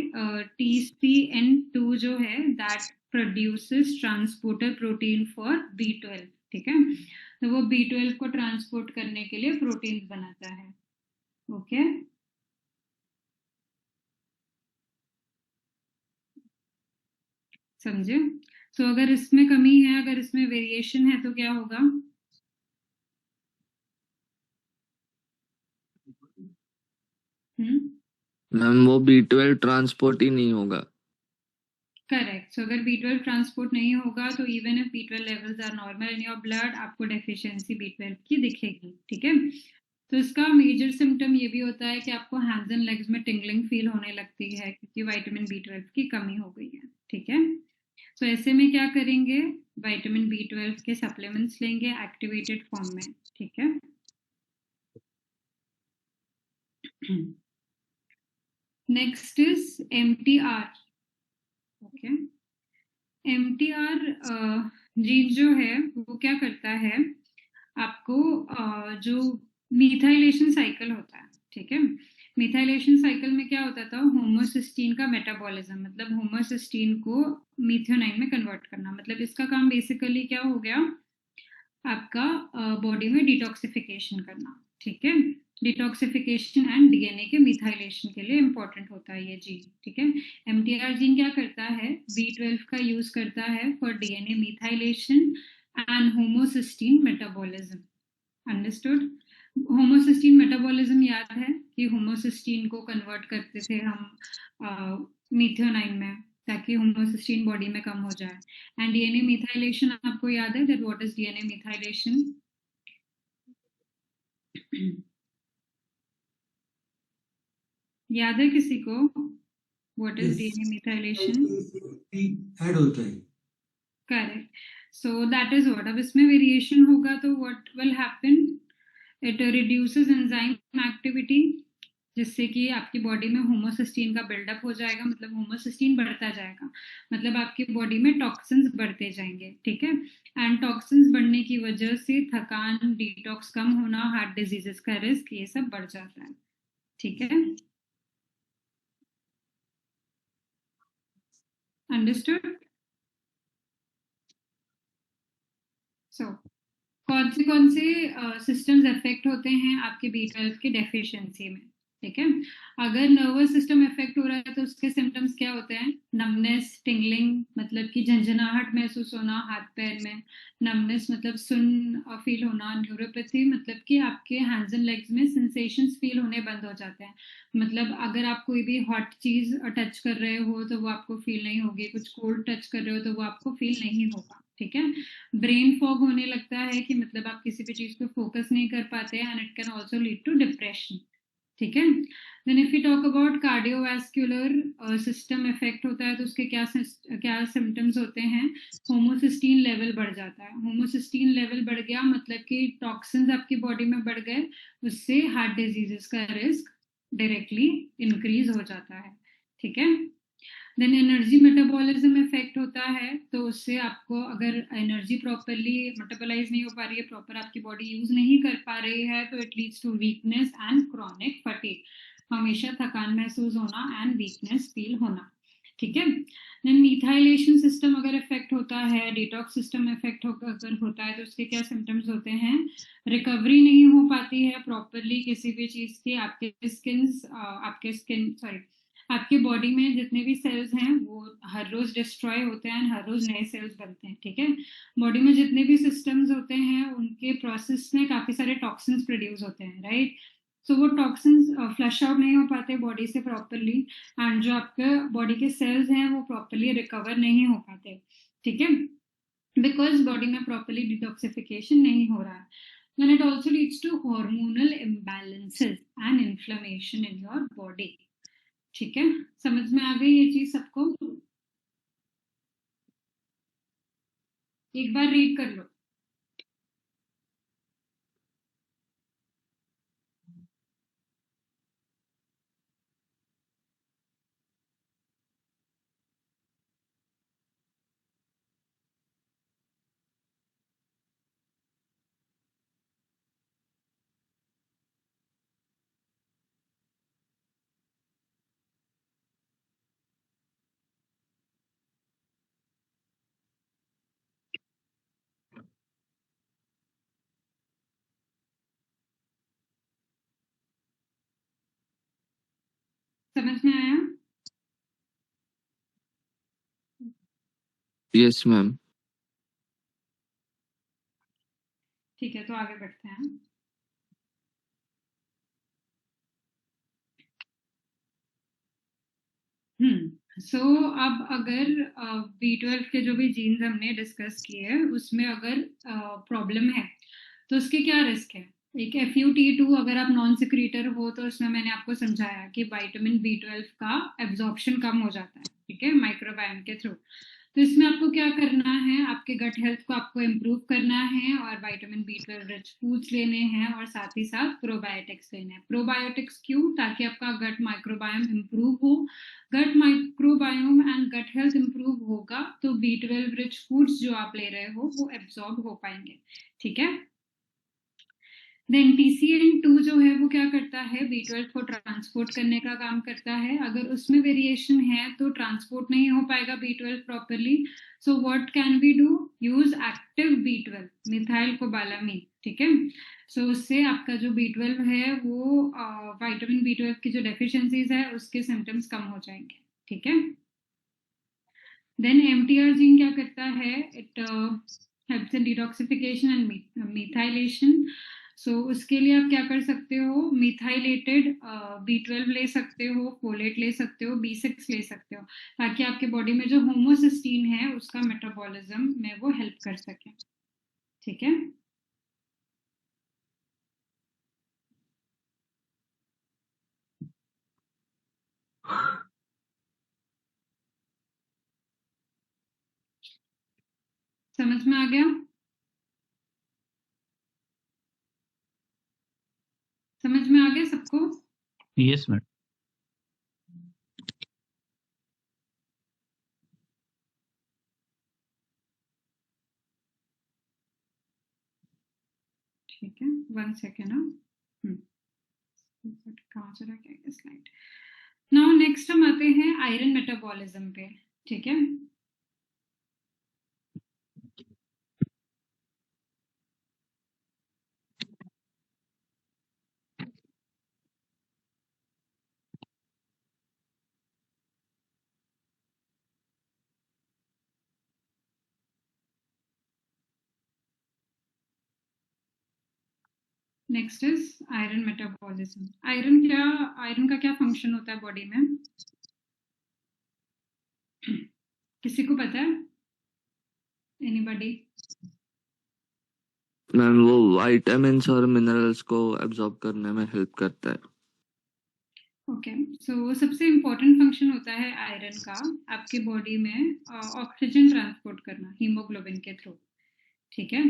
TCN2 जो है that produces transporter protein for B12, ठीक है। तो वो B12 को ट्रांसपोर्ट करने के लिए प्रोटीन्स बनाता है। ओके, समझे? तो अगर इसमें कमी है, अगर इसमें वेरिएशन है तो क्या होगा? मैम वो B12 ट्रांसपोर्ट ही नहीं होगा। करेक्ट। सो अगर B12 ट्रांसपोर्ट नहीं होगा तो even if B12 levels are normal in your blood, आपको डेफिशिएंसी B12 की दिखेगी, ठीक है। तो इसका मेजर सिम्टम ये भी होता है कि आपको हैंड्स एंड लेग्स में टिंगलिंग फील होने लगती है, क्योंकि विटामिन B12 की कमी हो गई है, ठीक है। तो ऐसे में क्या करेंगे, विटामिन B12 के सप्लीमेंट्स लेंगे एक्टिवेटेड फॉर्म में, ठीक है। Next is MTR। Okay, MTR gene जो है वो क्या करता है, आपको जो मिथाइलेशन साइकिल होता है, ठीक है। मिथाइलेशन साइकिल में क्या होता था, होमोसिस्टीन का मेटाबॉलिज्म, मतलब होमोसिस्टीन को मीथियोनाइन में कन्वर्ट करना। मतलब इसका काम बेसिकली क्या हो गया, आपका बॉडी में डिटॉक्सिफिकेशन करना, ठीक है। डिटॉक्सिफिकेशन एंड DNA के मिथाइलेशन के लिए इंपॉर्टेंट होता है ये जीन, ठीक है। MTR जीन क्या करता है, B12 का यूज करता है for DNA methylation and homocysteine metabolism. Understood? Homocysteine metabolism याद है कि होमोसिस्टीन को कन्वर्ट करते थे हम मीथियोनाइन में, ताकि होमोसिस्टीन बॉडी में कम हो जाए। एंड DNA मिथाइलेशन आपको याद है, that what is DNA methylation? याद है किसी को what is DNA methylation? Add होता है। Correct. So that is what, अब इसमें वेरिएशन होगा तो what will happen, it reduces enzyme activity, जिससे कि आपकी बॉडी में होमोसिस्टीन का बिल्डअप हो जाएगा, मतलब होमोसिस्टीन बढ़ता जाएगा, मतलब आपकी बॉडी में टॉक्सिन्स बढ़ते जाएंगे, ठीक है। एंड टॉक्सिन्स बढ़ने की वजह से थकान, डिटॉक्स कम होना, हार्ट डिजीजेस का रिस्क, ये सब बढ़ जाता है, ठीक है। अंडरस्टूड? सो कौन से सिस्टम्स अफेक्ट होते हैं आपके B12 की डेफिशिएंसी में? ठीक है। अगर नर्वस सिस्टम इफेक्ट हो रहा है तो उसके सिम्टम्स क्या होते हैं? नमनेस, टिंगलिंग मतलब कि झंझनाहट महसूस होना हाथ पैर में, नमनेस मतलब सुन फील होना, न्यूरोपैथी मतलब कि आपके हैंड्स एंड लेग्स में सेंसेशंस फील होने बंद हो जाते हैं, मतलब अगर आप कोई भी हॉट चीज टच कर रहे हो तो वो आपको फील नहीं होगी, कुछ कोल्ड टच कर रहे हो तो वो आपको फील नहीं होगा, ठीक है। ब्रेन फॉग होने लगता है कि मतलब आप किसी भी चीज को फोकस नहीं कर पाते and it can also lead to depression, ठीक है। Then if you talk about cardiovascular system effect होता है तो उसके क्या सिम्टम्स होते हैं? होमोसिस्टीन लेवल बढ़ जाता है, होमोसिस्टीन लेवल बढ़ गया मतलब कि टॉक्सिन्स आपकी बॉडी में बढ़ गए, उससे हार्ट डिजीजेस का रिस्क डायरेक्टली इंक्रीज हो जाता है, ठीक है। देन एनर्जी मेटाबॉलिज्म इफेक्ट होता है तो उससे आपको अगर एनर्जी प्रॉपरली मेटाबोलाइज नहीं हो पा रही है, प्रॉपर आपकी बॉडी यूज नहीं कर पा रही है तो it leads to weakness and chronic fatigue, हमेशा थकान महसूस होना एंड वीकनेस फील होना, ठीक है। देन मिथाइलेशन सिस्टम अगर इफेक्ट होता है, डिटॉक्स सिस्टम इफेक्ट अगर होता है तो उसके क्या सिम्टम्स होते हैं? रिकवरी नहीं हो पाती है प्रॉपरली किसी भी चीज की, आपके स्किन सॉरी आपकी बॉडी में जितने भी सेल्स हैं वो हर रोज डिस्ट्रॉय होते हैं, हर रोज नए सेल्स बनते हैं, ठीक है। बॉडी में जितने भी सिस्टम्स होते हैं उनके प्रोसेस में काफी सारे टॉक्सिन्स प्रोड्यूस होते हैं, राइट। सो वो टॉक्सिन्स फ्लश आउट नहीं हो पाते बॉडी से प्रॉपरली एंड जो आपके बॉडी के सेल्स हैं वो प्रॉपरली रिकवर नहीं हो पाते, ठीक है, बिकॉज बॉडी में प्रॉपरली डिटॉक्सिफिकेशन नहीं हो रहा है। then it also leads to hormonal imbalances and inflammation in your body, ठीक है। समझ में आ गई ये चीज सबको? एक बार रीड कर लो। समझ में आया? Yes ma'am. ठीक है, तो आगे बढ़ते हैं। सो अब अगर B12 के जो भी जीन्स हमने डिस्कस किए उसमें अगर प्रॉब्लम है तो उसके क्या रिस्क है? एक FuT2 अगर आप नॉन सिक्रीटर हो तो उसमें मैंने आपको समझाया कि विटामिन B12 का एब्जॉर्प्शन कम हो जाता है, ठीक है, माइक्रोबायोम के थ्रू। तो इसमें आपको क्या करना है? आपके गट हेल्थ को आपको इम्प्रूव करना है और विटामिन B12 रिच फूड्स लेने हैं और साथ ही साथ प्रोबायोटिक्स लेने हैं। प्रोबायोटिक्स क्यों? ताकि आपका गट माइक्रोबायोम इम्प्रूव हो, gut microbiome and gut health improve होगा तो B12 रिच फूड्स जो आप ले रहे हो वो एब्जॉर्ब हो पाएंगे, ठीक है। देन TCN2 जो है वो क्या करता है? B12 को ट्रांसपोर्ट करने का काम करता है, अगर उसमें वेरिएशन है तो ट्रांसपोर्ट नहीं हो पाएगा B12 properly, so what can we do? Use active B12 methyl cobalamin, ठीक है। सो उससे आपका जो B12 है वो विटामिन B12 की जो डेफिशिएंसीज है उसके सिम्टम्स कम हो जाएंगे, ठीक है। देन MTR जीन क्या करता है? It helps in detoxification and methylation. So उसके लिए आप क्या कर सकते हो? मिथाइलेटेड B12 ले सकते हो, फोलेट ले सकते हो, B6 ले सकते हो, ताकि आपके बॉडी में जो होमोसिस्टीन है उसका मेटाबॉलिज्म में वो हेल्प कर सके, ठीक है। समझ में आ गया? समझ में आ गया सबको? Yes ma'am. ठीक है, 1 सेकेंड। कहाँ चला गया स्लाइड? नाउ नेक्स्ट हम आते हैं आयरन मेटाबॉलिज्म पे, ठीक है। Next is iron metabolism. Iron का क्या फंक्शन होता है बॉडी में? किसी को पता है? एनीबॉडी? मैम वो विटामिन्स और मिनरल्स को एब्जॉर्ब करने में हेल्प करता है। ओके, सो सबसे इम्पोर्टेंट फंक्शन होता है आयरन का आपके बॉडी में ऑक्सीजन ट्रांसपोर्ट करना हीमोग्लोबिन के थ्रू। ठीक है,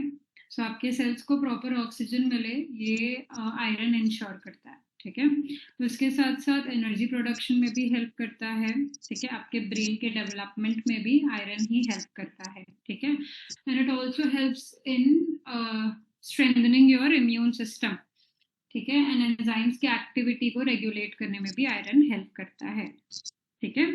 सो आपके सेल्स को प्रॉपर ऑक्सीजन मिले, ये आयरन इंश्योर करता है। ठीक है, तो इसके साथ साथ एनर्जी प्रोडक्शन में भी हेल्प करता है। ठीक है, आपके ब्रेन के डेवलपमेंट में भी आयरन ही हेल्प करता है। ठीक है, and it also helps in strengthening your immune system. ठीक है, एंड एंजाइम्स की एक्टिविटी को रेगुलेट करने में भी आयरन हेल्प करता है। ठीक है,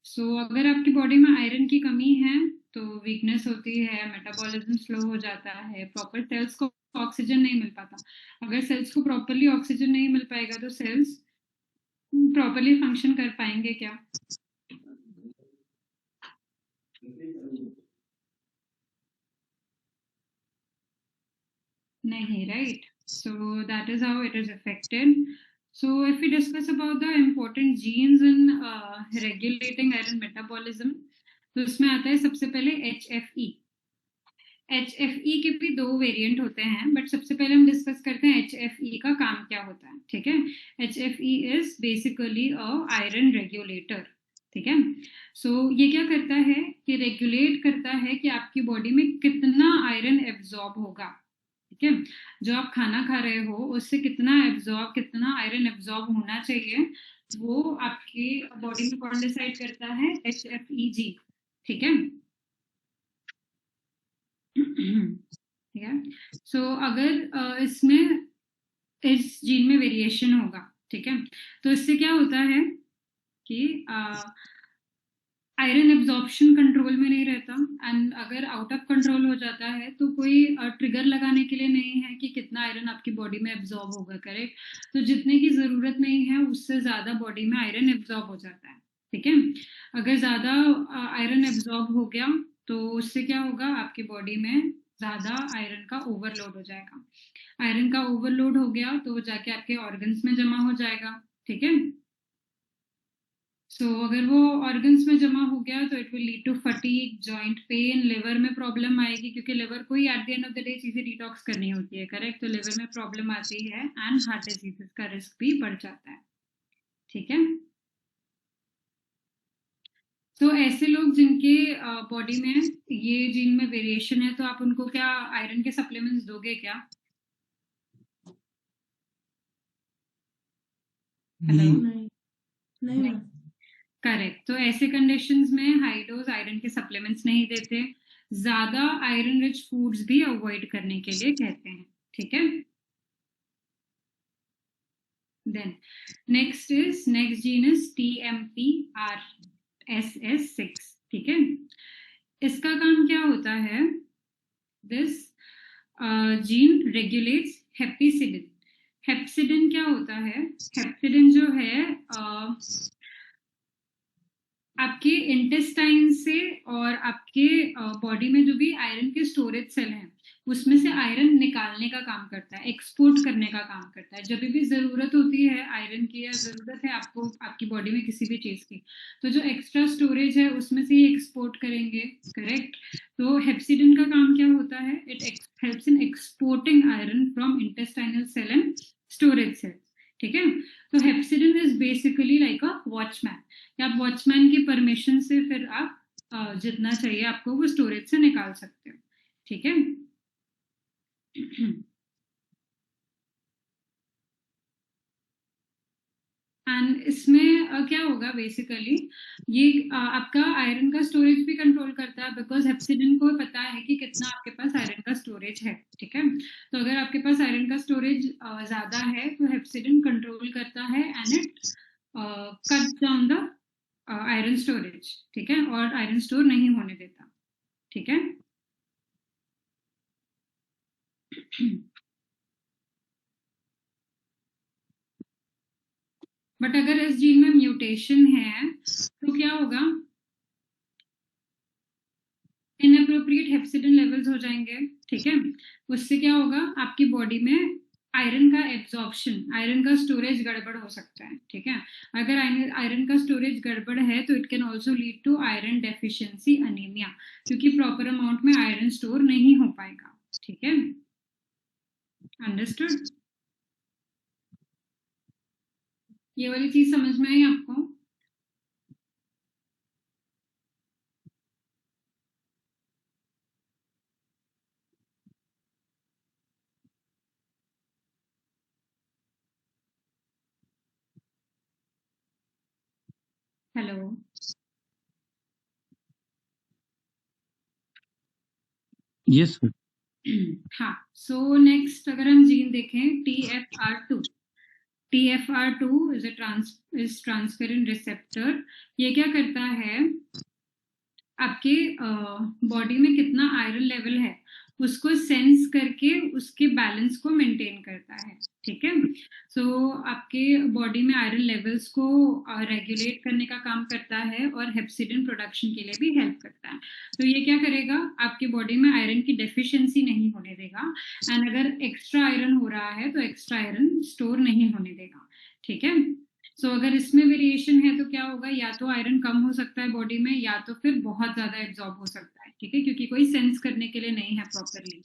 सो अगर आपकी बॉडी में आयरन की कमी है तो वीकनेस होती है, मेटाबॉलिज्म स्लो हो जाता है, प्रॉपर सेल्स को ऑक्सीजन नहीं मिल पाता। अगर सेल्स को प्रॉपरली ऑक्सीजन नहीं मिल पाएगा तो सेल्स प्रॉपरली फंक्शन कर पाएंगे क्या? Nahi, right? So that is how it is affected. So if we discuss about the important genes in regulating iron metabolism, तो उसमें आता है सबसे पहले HFE। HFE के भी दो वेरिएंट होते हैं, बट सबसे पहले हम डिस्कस करते हैं HFE का काम क्या होता है। ठीक है, HFE is basically a iron regulator. ठीक है, सो ये क्या करता है कि रेगुलेट करता है कि आपकी बॉडी में कितना आयरन एब्जॉर्ब होगा। ठीक है, जो आप खाना खा रहे हो उससे कितना आयरन एब्जॉर्ब होना चाहिए, वो आपकी बॉडी में कौन डिसाइड करता है? HFE जी। ठीक है, ठीक है, सो अगर इसमें इस जीन में वेरिएशन होगा, ठीक है, तो इससे क्या होता है कि आयरन एब्जॉर्प्शन कंट्रोल में नहीं रहता, एंड अगर आउट ऑफ कंट्रोल हो जाता है तो कोई ट्रिगर लगाने के लिए नहीं है कि कितना आयरन आपकी बॉडी में एब्जॉर्ब होगा। करेक्ट, तो जितने की जरूरत नहीं है उससे ज्यादा बॉडी में आयरन एब्जॉर्ब हो जाता है। ठीक है, अगर ज्यादा आयरन एब्जॉर्ब हो गया तो उससे क्या होगा, आपकी बॉडी में ज्यादा आयरन का ओवरलोड हो जाएगा। आयरन का ओवरलोड हो गया तो जाके आपके ऑर्गन्स में जमा हो जाएगा। ठीक है, सो अगर वो ऑर्गन्स में जमा हो गया तो it will lead to fatigue, joint pain, liver में प्रॉब्लम आएगी, क्योंकि लिवर को ही at the end of the day चीजें डिटॉक्स करनी होती है। करेक्ट, तो लिवर में प्रॉब्लम आती है एंड हार्ट डिजीजेस का रिस्क भी बढ़ जाता है। ठीक है, तो ऐसे लोग जिनके बॉडी में ये जीन में वेरिएशन है, तो आप उनको क्या आयरन के सप्लीमेंट्स दोगे क्या? हेलो? नहीं नहीं मैम। करेक्ट, तो ऐसे कंडीशंस में हाई डोज आयरन के सप्लीमेंट्स नहीं देते, ज्यादा आयरन रिच फूड्स भी अवॉइड करने के लिए कहते हैं। ठीक है, then next gene is TMPRSS6। ठीक है, इसका काम क्या होता है? This gene regulates hepcidin. Hepcidin क्या होता है? हेप्सिडिन जो है आपके इंटेस्टाइन से और आपके बॉडी में जो भी आयरन के स्टोरेज सेल हैं उसमें से आयरन निकालने का काम करता है, एक्सपोर्ट करने का काम करता है। जब भी जरूरत होती है आयरन की, या जरूरत है आपको आपकी बॉडी में किसी भी चीज की, तो जो एक्स्ट्रा स्टोरेज है उसमें से ये एक्सपोर्ट करेंगे। करेक्ट, तो हेप्सिडिन का काम क्या होता है? It helps in exporting iron from intestinal cell and storage cell. ठीक है, तो hepcidin is basically like a watchman. आप वॉचमैन की परमिशन से फिर आप जितना चाहिए आपको वो स्टोरेज से निकाल सकते हो। ठीक है, एंड इसमें क्या होगा बेसिकली, ये आपका आयरन का स्टोरेज भी कंट्रोल करता है, बिकॉज हेप्सिडिन को पता है कि कितना आपके पास आयरन का स्टोरेज है। ठीक है, तो अगर आपके पास आयरन का स्टोरेज ज्यादा है तो हेप्सिडिन कंट्रोल करता है and it cut down the iron storage. ठीक है, और आयरन स्टोर नहीं होने देता। ठीक है, बट अगर इस जीन में म्यूटेशन है तो क्या होगा? इनअप्रोप्रिएट हेप्सिडिन लेवल्स हो जाएंगे। ठीक है, उससे क्या होगा, आपकी बॉडी में आयरन का एब्जॉर्प्शन, आयरन का स्टोरेज गड़बड़ हो सकता है, ठीक है। अगर आयरन का स्टोरेज गड़बड़ है तो it can also lead to iron deficiency anaemia, क्योंकि प्रॉपर अमाउंट में आयरन स्टोर नहीं हो पाएगा, ठीक है। अंडरस्टूड? ये वाली चीज समझ में आई आपको? Hello, yes sir. हाँ। सो नेक्स्ट अगर हम जीन देखें TFR2, TFR2 इज ट्रांसफेरेंट रिसेप्टर। ये क्या करता है, आपके बॉडी में कितना आयरन लेवल है उसको सेंस करके उसके बैलेंस को मेंटेन करता है, ठीक है। सो आपके बॉडी में आयरन लेवल्स को रेगुलेट करने का काम करता है और हेप्सिडिन प्रोडक्शन के लिए भी हेल्प करता है। तो ये क्या करेगा, आपके बॉडी में आयरन की डेफिशिएंसी नहीं होने देगा, एंड अगर एक्स्ट्रा आयरन हो रहा है तो एक्स्ट्रा आयरन स्टोर नहीं होने देगा, ठीक है। सो अगर इसमें वेरिएशन है तो क्या होगा, या तो आयरन कम हो सकता है बॉडी में, या तो फिर बहुत ज्यादा एब्जॉर्ब हो सकता है, ठीक है, क्योंकि कोई सेंस करने के लिए नहीं है प्रॉपरली।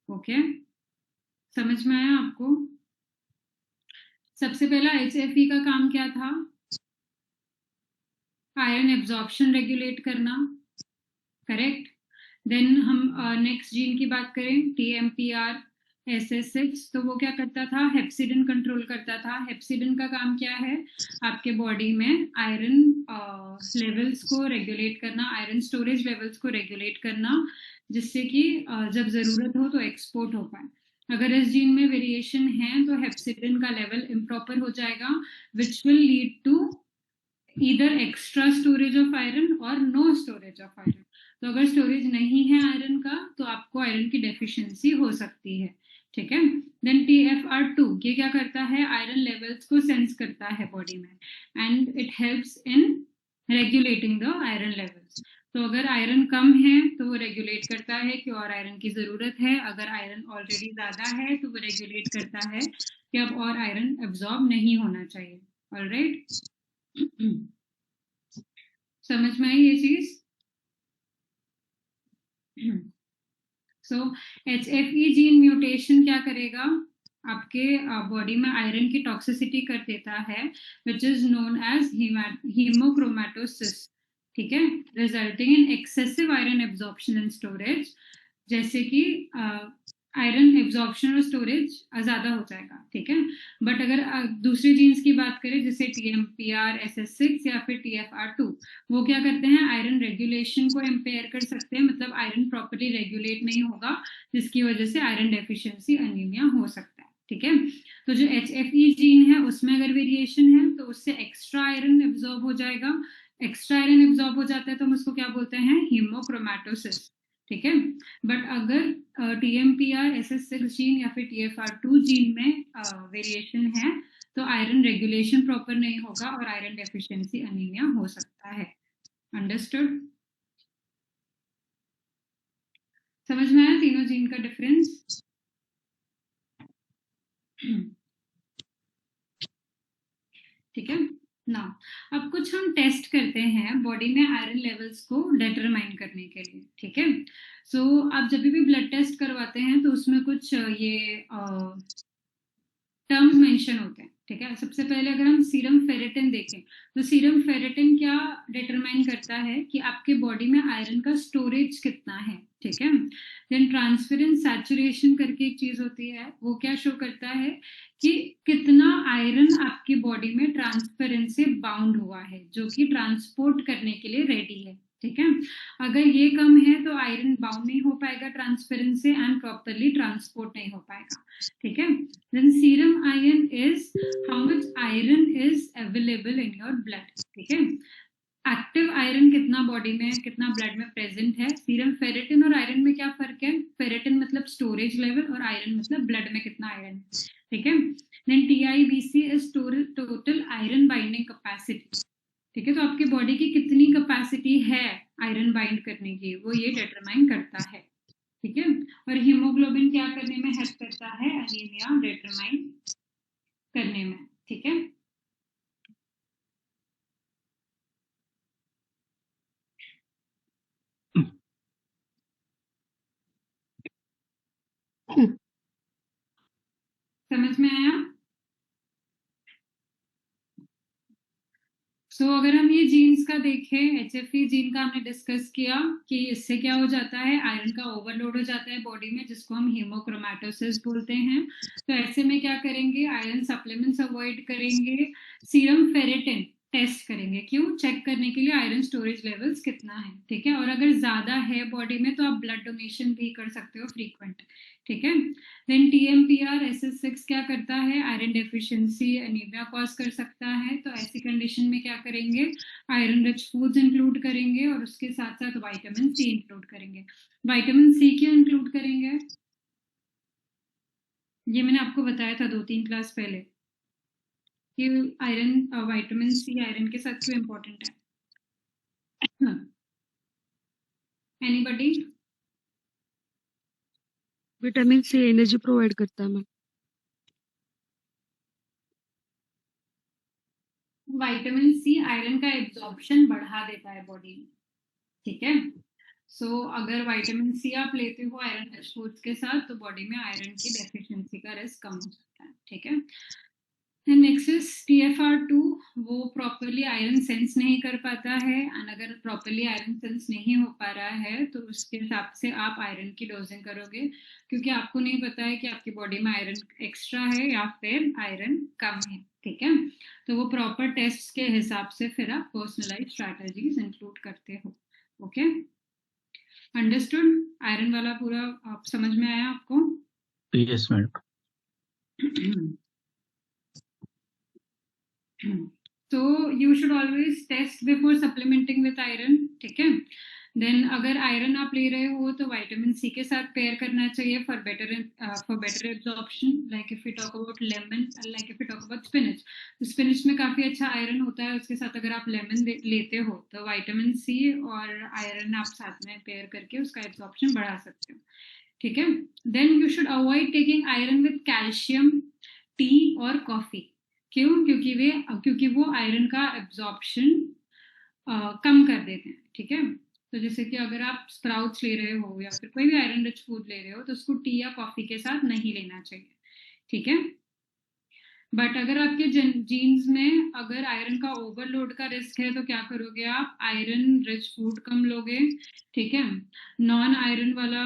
ओके, समझ में आया आपको? सबसे पहला HFE का काम क्या था, आयरन एब्जॉर्प्शन रेगुलेट करना, करेक्ट। देन हम नेक्स्ट जीन की बात करें TMPR SS6, तो वो क्या करता था, हेप्सिडिन कंट्रोल करता था। हेप्सिडिन का काम क्या है, आपके बॉडी में आयरन लेवल्स को रेगुलेट करना, आयरन स्टोरेज लेवल्स को रेगुलेट करना, जिससे कि जब जरूरत हो तो एक्सपोर्ट हो पाए। अगर इस जीन में वेरिएशन है तो हेप्सिडिन का लेवल इम्प्रॉपर हो जाएगा, which will lead to either extra storage of iron or no storage of iron. तो अगर स्टोरेज नहीं है आयरन का तो आपको आयरन की डेफिशिएंसी हो सकती है, ठीक है। देन TFR2 ये क्या करता है, आयरन लेवल्स को सेंस करता है बॉडी में, and it helps in regulating the iron levels. तो अगर आयरन कम है तो वो रेगुलेट करता है कि और आयरन की जरूरत है, अगर आयरन ऑलरेडी ज्यादा है तो वो रेगुलेट करता है कि अब और आयरन एब्जॉर्ब नहीं होना चाहिए। ऑलराइट, समझ में आई ये चीज? सो HFE जीन म्यूटेशन क्या करेगा, आपके बॉडी में आयरन की टॉक्सिसिटी कर देता है, which is known as haemochromatosis, ठीक है, resulting in excessive iron absorption and storage. जैसे कि आयरन एब्जॉर्प्शन और स्टोरेज ज्यादा हो जाएगा, ठीक है। बट अगर दूसरे जीन्स की बात करें जैसे TMPR SS6 या फिर TFR2, वो क्या करते हैं, आयरन रेगुलेशन को इम्पेयर कर सकते हैं, मतलब आयरन प्रॉपर्ली रेगुलेट नहीं होगा, जिसकी वजह से आयरन डेफिशिएंसी अनीमिया हो सकता है, ठीक है। तो जो HFE जीन है उसमें अगर वेरिएशन है तो उससे एक्स्ट्रा आयरन एब्जॉर्ब हो जाएगा। एक्स्ट्रा आयरन एब्जॉर्ब हो जाता है तो हम उसको क्या बोलते हैं, हीमोक्रोमेटोसिस, ठीक है। बट अगर TMPR SS6 जीन या फिर TFR2 जीन में वेरिएशन है तो आयरन रेगुलेशन प्रॉपर नहीं होगा और आयरन डेफिशिएंसी अनीमिया हो सकता है। अंडरस्टूड? समझ में आया तीनों जीन का डिफरेंस? ठीक है ना। अब कुछ हम टेस्ट करते हैं बॉडी में आयरन लेवल्स को डिटरमाइन करने के लिए, ठीक है। सो आप जब भी ब्लड टेस्ट करवाते हैं तो उसमें कुछ ये टर्म्स मेंशन होते हैं, ठीक है। सबसे पहले अगर हम सीरम फेरेटिन देखें तो सीरम फेरेटिन क्या डिटरमाइन करता है कि आपके बॉडी में आयरन का स्टोरेज कितना है, ठीक है। देन ट्रांसफेरेंस सैचुरेशन करके एक चीज होती है, वो क्या शो करता है कि कितना आयरन आपकी बॉडी में ट्रांसफेरेंस से बाउंड हुआ है, जो कि ट्रांसपोर्ट करने के लिए रेडी है, ठीक है। अगर ये कम है तो आयरन बाउंड नहीं हो पाएगा ट्रांसफेरेंस से एंड प्रॉपरली ट्रांसपोर्ट नहीं हो पाएगा, ठीक है। Then serum iron is how much iron is available in your blood, ठीक है। एक्टिव आयरन कितना बॉडी में, कितना ब्लड में प्रेजेंट है। सीरम फेरेटिन और आयरन में क्या फर्क है, फेरेटिन मतलब स्टोरेज लेवल और आयरन मतलब ब्लड में कितना आयरन, ठीक है। Then TIBC is total iron binding capacity, ठीक है। तो आपकी बॉडी की कितनी कैपेसिटी है आयरन बाइंड करने की, वो ये डिटरमाइन करता है, ठीक है। और हीमोग्लोबिन क्या करने में हेल्प करता है, एनीमिया डिटरमाइन करने में, ठीक है। समझ में आया? अगर हम ये जीन्स का देखें, HFE जीन का हमने डिस्कस किया कि इससे क्या हो जाता है, आयरन का ओवरलोड हो जाता है बॉडी में, जिसको हम हीमोक्रोमैटोसिस बोलते हैं। तो ऐसे में क्या करेंगे, आयरन सप्लीमेंट्स अवॉइड करेंगे, सीरम फेरेटिन टेस्ट करेंगे, क्यों, चेक करने के लिए आयरन स्टोरेज लेवल्स कितना है, ठीक है। और अगर ज्यादा है बॉडी में तो आप ब्लड डोनेशन भी कर सकते हो फ्रीक्वेंट, ठीक है। देन TMPR SS6 क्या करता है, आयरन डेफिशिएंसी एनीमिया कॉज कर सकता है। तो ऐसी कंडीशन में क्या करेंगे, आयरन रिच फूड्स इंक्लूड करेंगे और उसके साथ साथ विटामिन C इंक्लूड करेंगे। विटामिन C क्यों इंक्लूड करेंगे, ये मैंने आपको बताया था 2-3 क्लास पहले कि आयरन विटामिन C आयरन के साथ क्यों इम्पोर्टेंट है। Anybody? Vitamin C energy provide करता है मैम। विटामिन C आयरन का एब्जॉर्प्शन बढ़ा देता है बॉडी में, ठीक है। अगर विटामिन C आप लेते हो आयरन रिच फूड्स के साथ तो बॉडी में आयरन की डेफिशिएंसी का रिस्क कम हो सकता है, ठीक है। नेक्स्ट इज TFR2, वो प्रॉपरली आयरन सेंस नहीं कर पाता है, एंड अगर प्रॉपरली आयरन सेंस नहीं हो पा रहा है तो उसके हिसाब से आप आयरन की डोजिंग करोगे, क्योंकि आपको नहीं पता है कि आपकी बॉडी में आयरन एक्स्ट्रा है या फिर आयरन कम है, ठीक है। तो वो प्रॉपर टेस्ट के हिसाब से फिर आप पर्सनलाइज स्ट्रैटेजीज इंक्लूड करते हो, ओके। अंडरस्टूड? आयरन वाला पूरा आप समझ में आया आपको? Yes madam. So you should always test before supplementing with iron, ठीक है। देन अगर आयरन आप ले रहे हो तो विटामिन C के साथ पेयर करना चाहिए for better absorption, like if you talk about lemon, like if you talk about spinach, तो स्पिनच में काफी अच्छा आयरन होता है, उसके साथ अगर आप लेमन लेते हो तो विटामिन C और आयरन आप साथ में पेयर करके उसका एब्जॉर्प्शन बढ़ा सकते हो, ठीक है। Then you should avoid taking iron with calcium, tea और कॉफी, क्यों, क्योंकि वो आयरन का एब्जॉर्प्शन कम कर देते हैं, ठीक है। तो जैसे कि अगर आप स्प्राउट्स ले रहे हो या फिर कोई भी आयरन रिच फूड ले रहे हो तो उसको टी या कॉफी के साथ नहीं लेना चाहिए, ठीक है। बट अगर आपके जीन्स में अगर आयरन का ओवरलोड का रिस्क है तो क्या करोगे आप, आयरन रिच फूड कम लोगे, ठीक है। नॉन आयरन वाला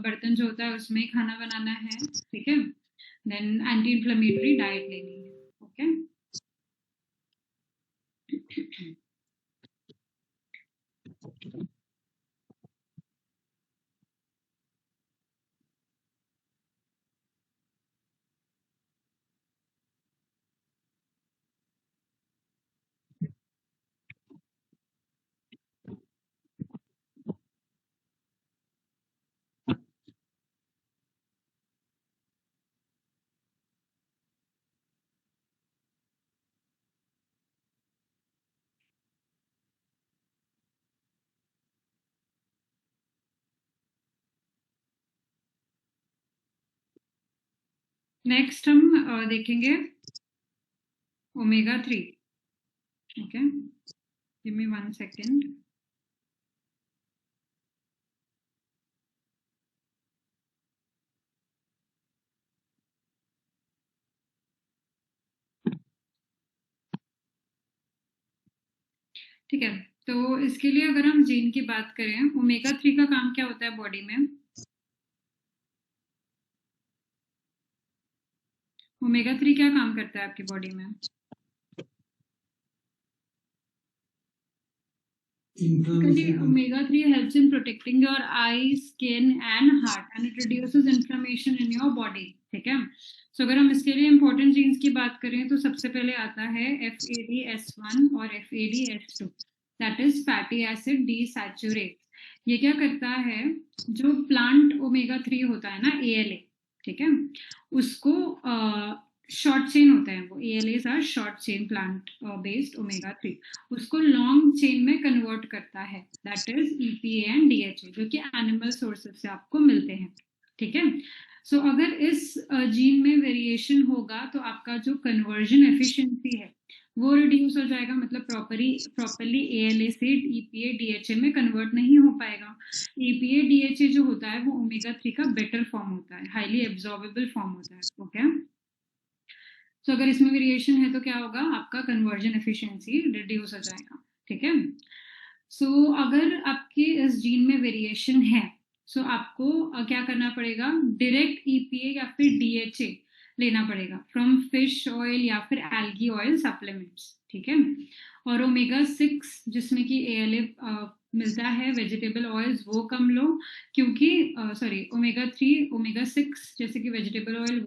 बर्तन जो होता है उसमें ही खाना बनाना है, ठीक है। देन एंटी इन्फ्लेमेटरी डाइट लेनी है, ओके। नेक्स्ट हम देखेंगे omega 3, okay. Give me 1 second. ठीक है, तो इसके लिए अगर हम जीन की बात करें, ओमेगा 3 का काम क्या होता है बॉडी में, ओमेगा 3 क्या काम करता है आपकी बॉडी में? Omega 3 helps in protecting your eyes, skin and heart, and it reduces inflammation in your body, ठीक है। अगर हम इसके लिए important genes की बात करें तो सबसे पहले आता है FADS1 और FADS2, that is fatty acid desaturate। ये क्या करता है, जो प्लांट ओमेगा 3 होता है ना, ALA, ठीक है, उसको शॉर्ट चेन होता है, वो ALAs are short chain plant based omega 3, उसको लॉन्ग चेन में कन्वर्ट करता है, that is EPA and DHA, जो कि एनिमल सोर्सेज से आपको मिलते हैं, ठीक है। सो अगर इस जीन में वेरिएशन होगा तो आपका जो कन्वर्जन एफिशिएंसी है वो रिड्यूस हो जाएगा, मतलब प्रॉपरली ALA से EPA DHA में कन्वर्ट नहीं हो पाएगा। EPA DHA जो होता है वो ओमेगा 3 का बेटर फॉर्म होता है, हाईली एब्जॉर्बेबल फॉर्म होता है। ओके, तो अगर इसमें वेरिएशन है तो क्या होगा, आपका कन्वर्जन एफिशिएंसी रिड्यूस हो जाएगा। ठीक है, सो अगर आपके इस जीन में वेरिएशन है सो आपको क्या करना पड़ेगा, डायरेक्ट EPA या फिर DHA लेना पड़ेगा फ्रॉम फिश ऑयल या फिर एल्गी ऑयल सप्लीमेंट्स। ठीक है, और ओमेगा 6 जिसमें कि ALA मिलता है वेजिटेबल ऑयल्स वो कम लो, क्योंकि ओमेगा 3 ओमेगा 6 जैसे कि वेजिटेबल ऑयल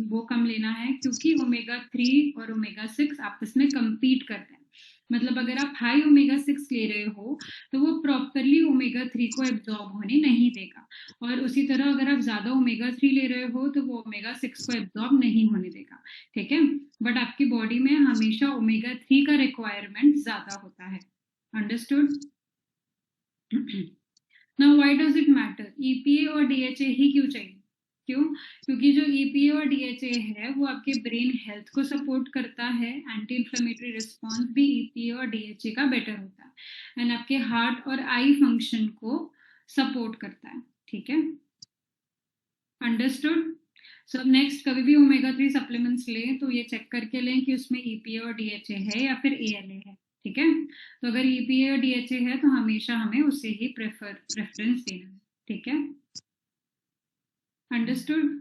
वो कम लेना है, क्योंकि ओमेगा 3 और ओमेगा 6 आपस में compete करते हैं। मतलब अगर आप हाई ओमेगा 6 ले रहे हो तो वो प्रॉपरली ओमेगा 3 को एब्जॉर्ब होने नहीं देगा, और उसी तरह अगर आप ज्यादा ओमेगा 3 ले रहे हो तो वो ओमेगा 6 को एब्जॉर्ब नहीं होने देगा। ठीक है, बट आपकी बॉडी में हमेशा ओमेगा 3 का रिक्वायरमेंट ज्यादा होता है। Understood? Now why does it matter, EPA और DHA ही क्यों चाहिए? क्यों? क्योंकि जो EPA और DHA है वो आपके ब्रेन हेल्थ को सपोर्ट करता है, एंटी इंफ्लेमेटरी रिस्पॉन्स भी EPA और DHA का बेटर होता है, एंड आपके हार्ट और आई फंक्शन को सपोर्ट करता है। ठीक है, अंडरस्टूड? सो नेक्स्ट कभी भी ओमेगा 3 सप्लीमेंट्स लें तो ये चेक करके लें कि उसमें EPA और DHA है या फिर ALA है। ठीक है, तो अगर EPA और DHA है तो हमेशा हमें उसे ही प्रेफरेंस देना है। ठीक है, अंडरस्टूड?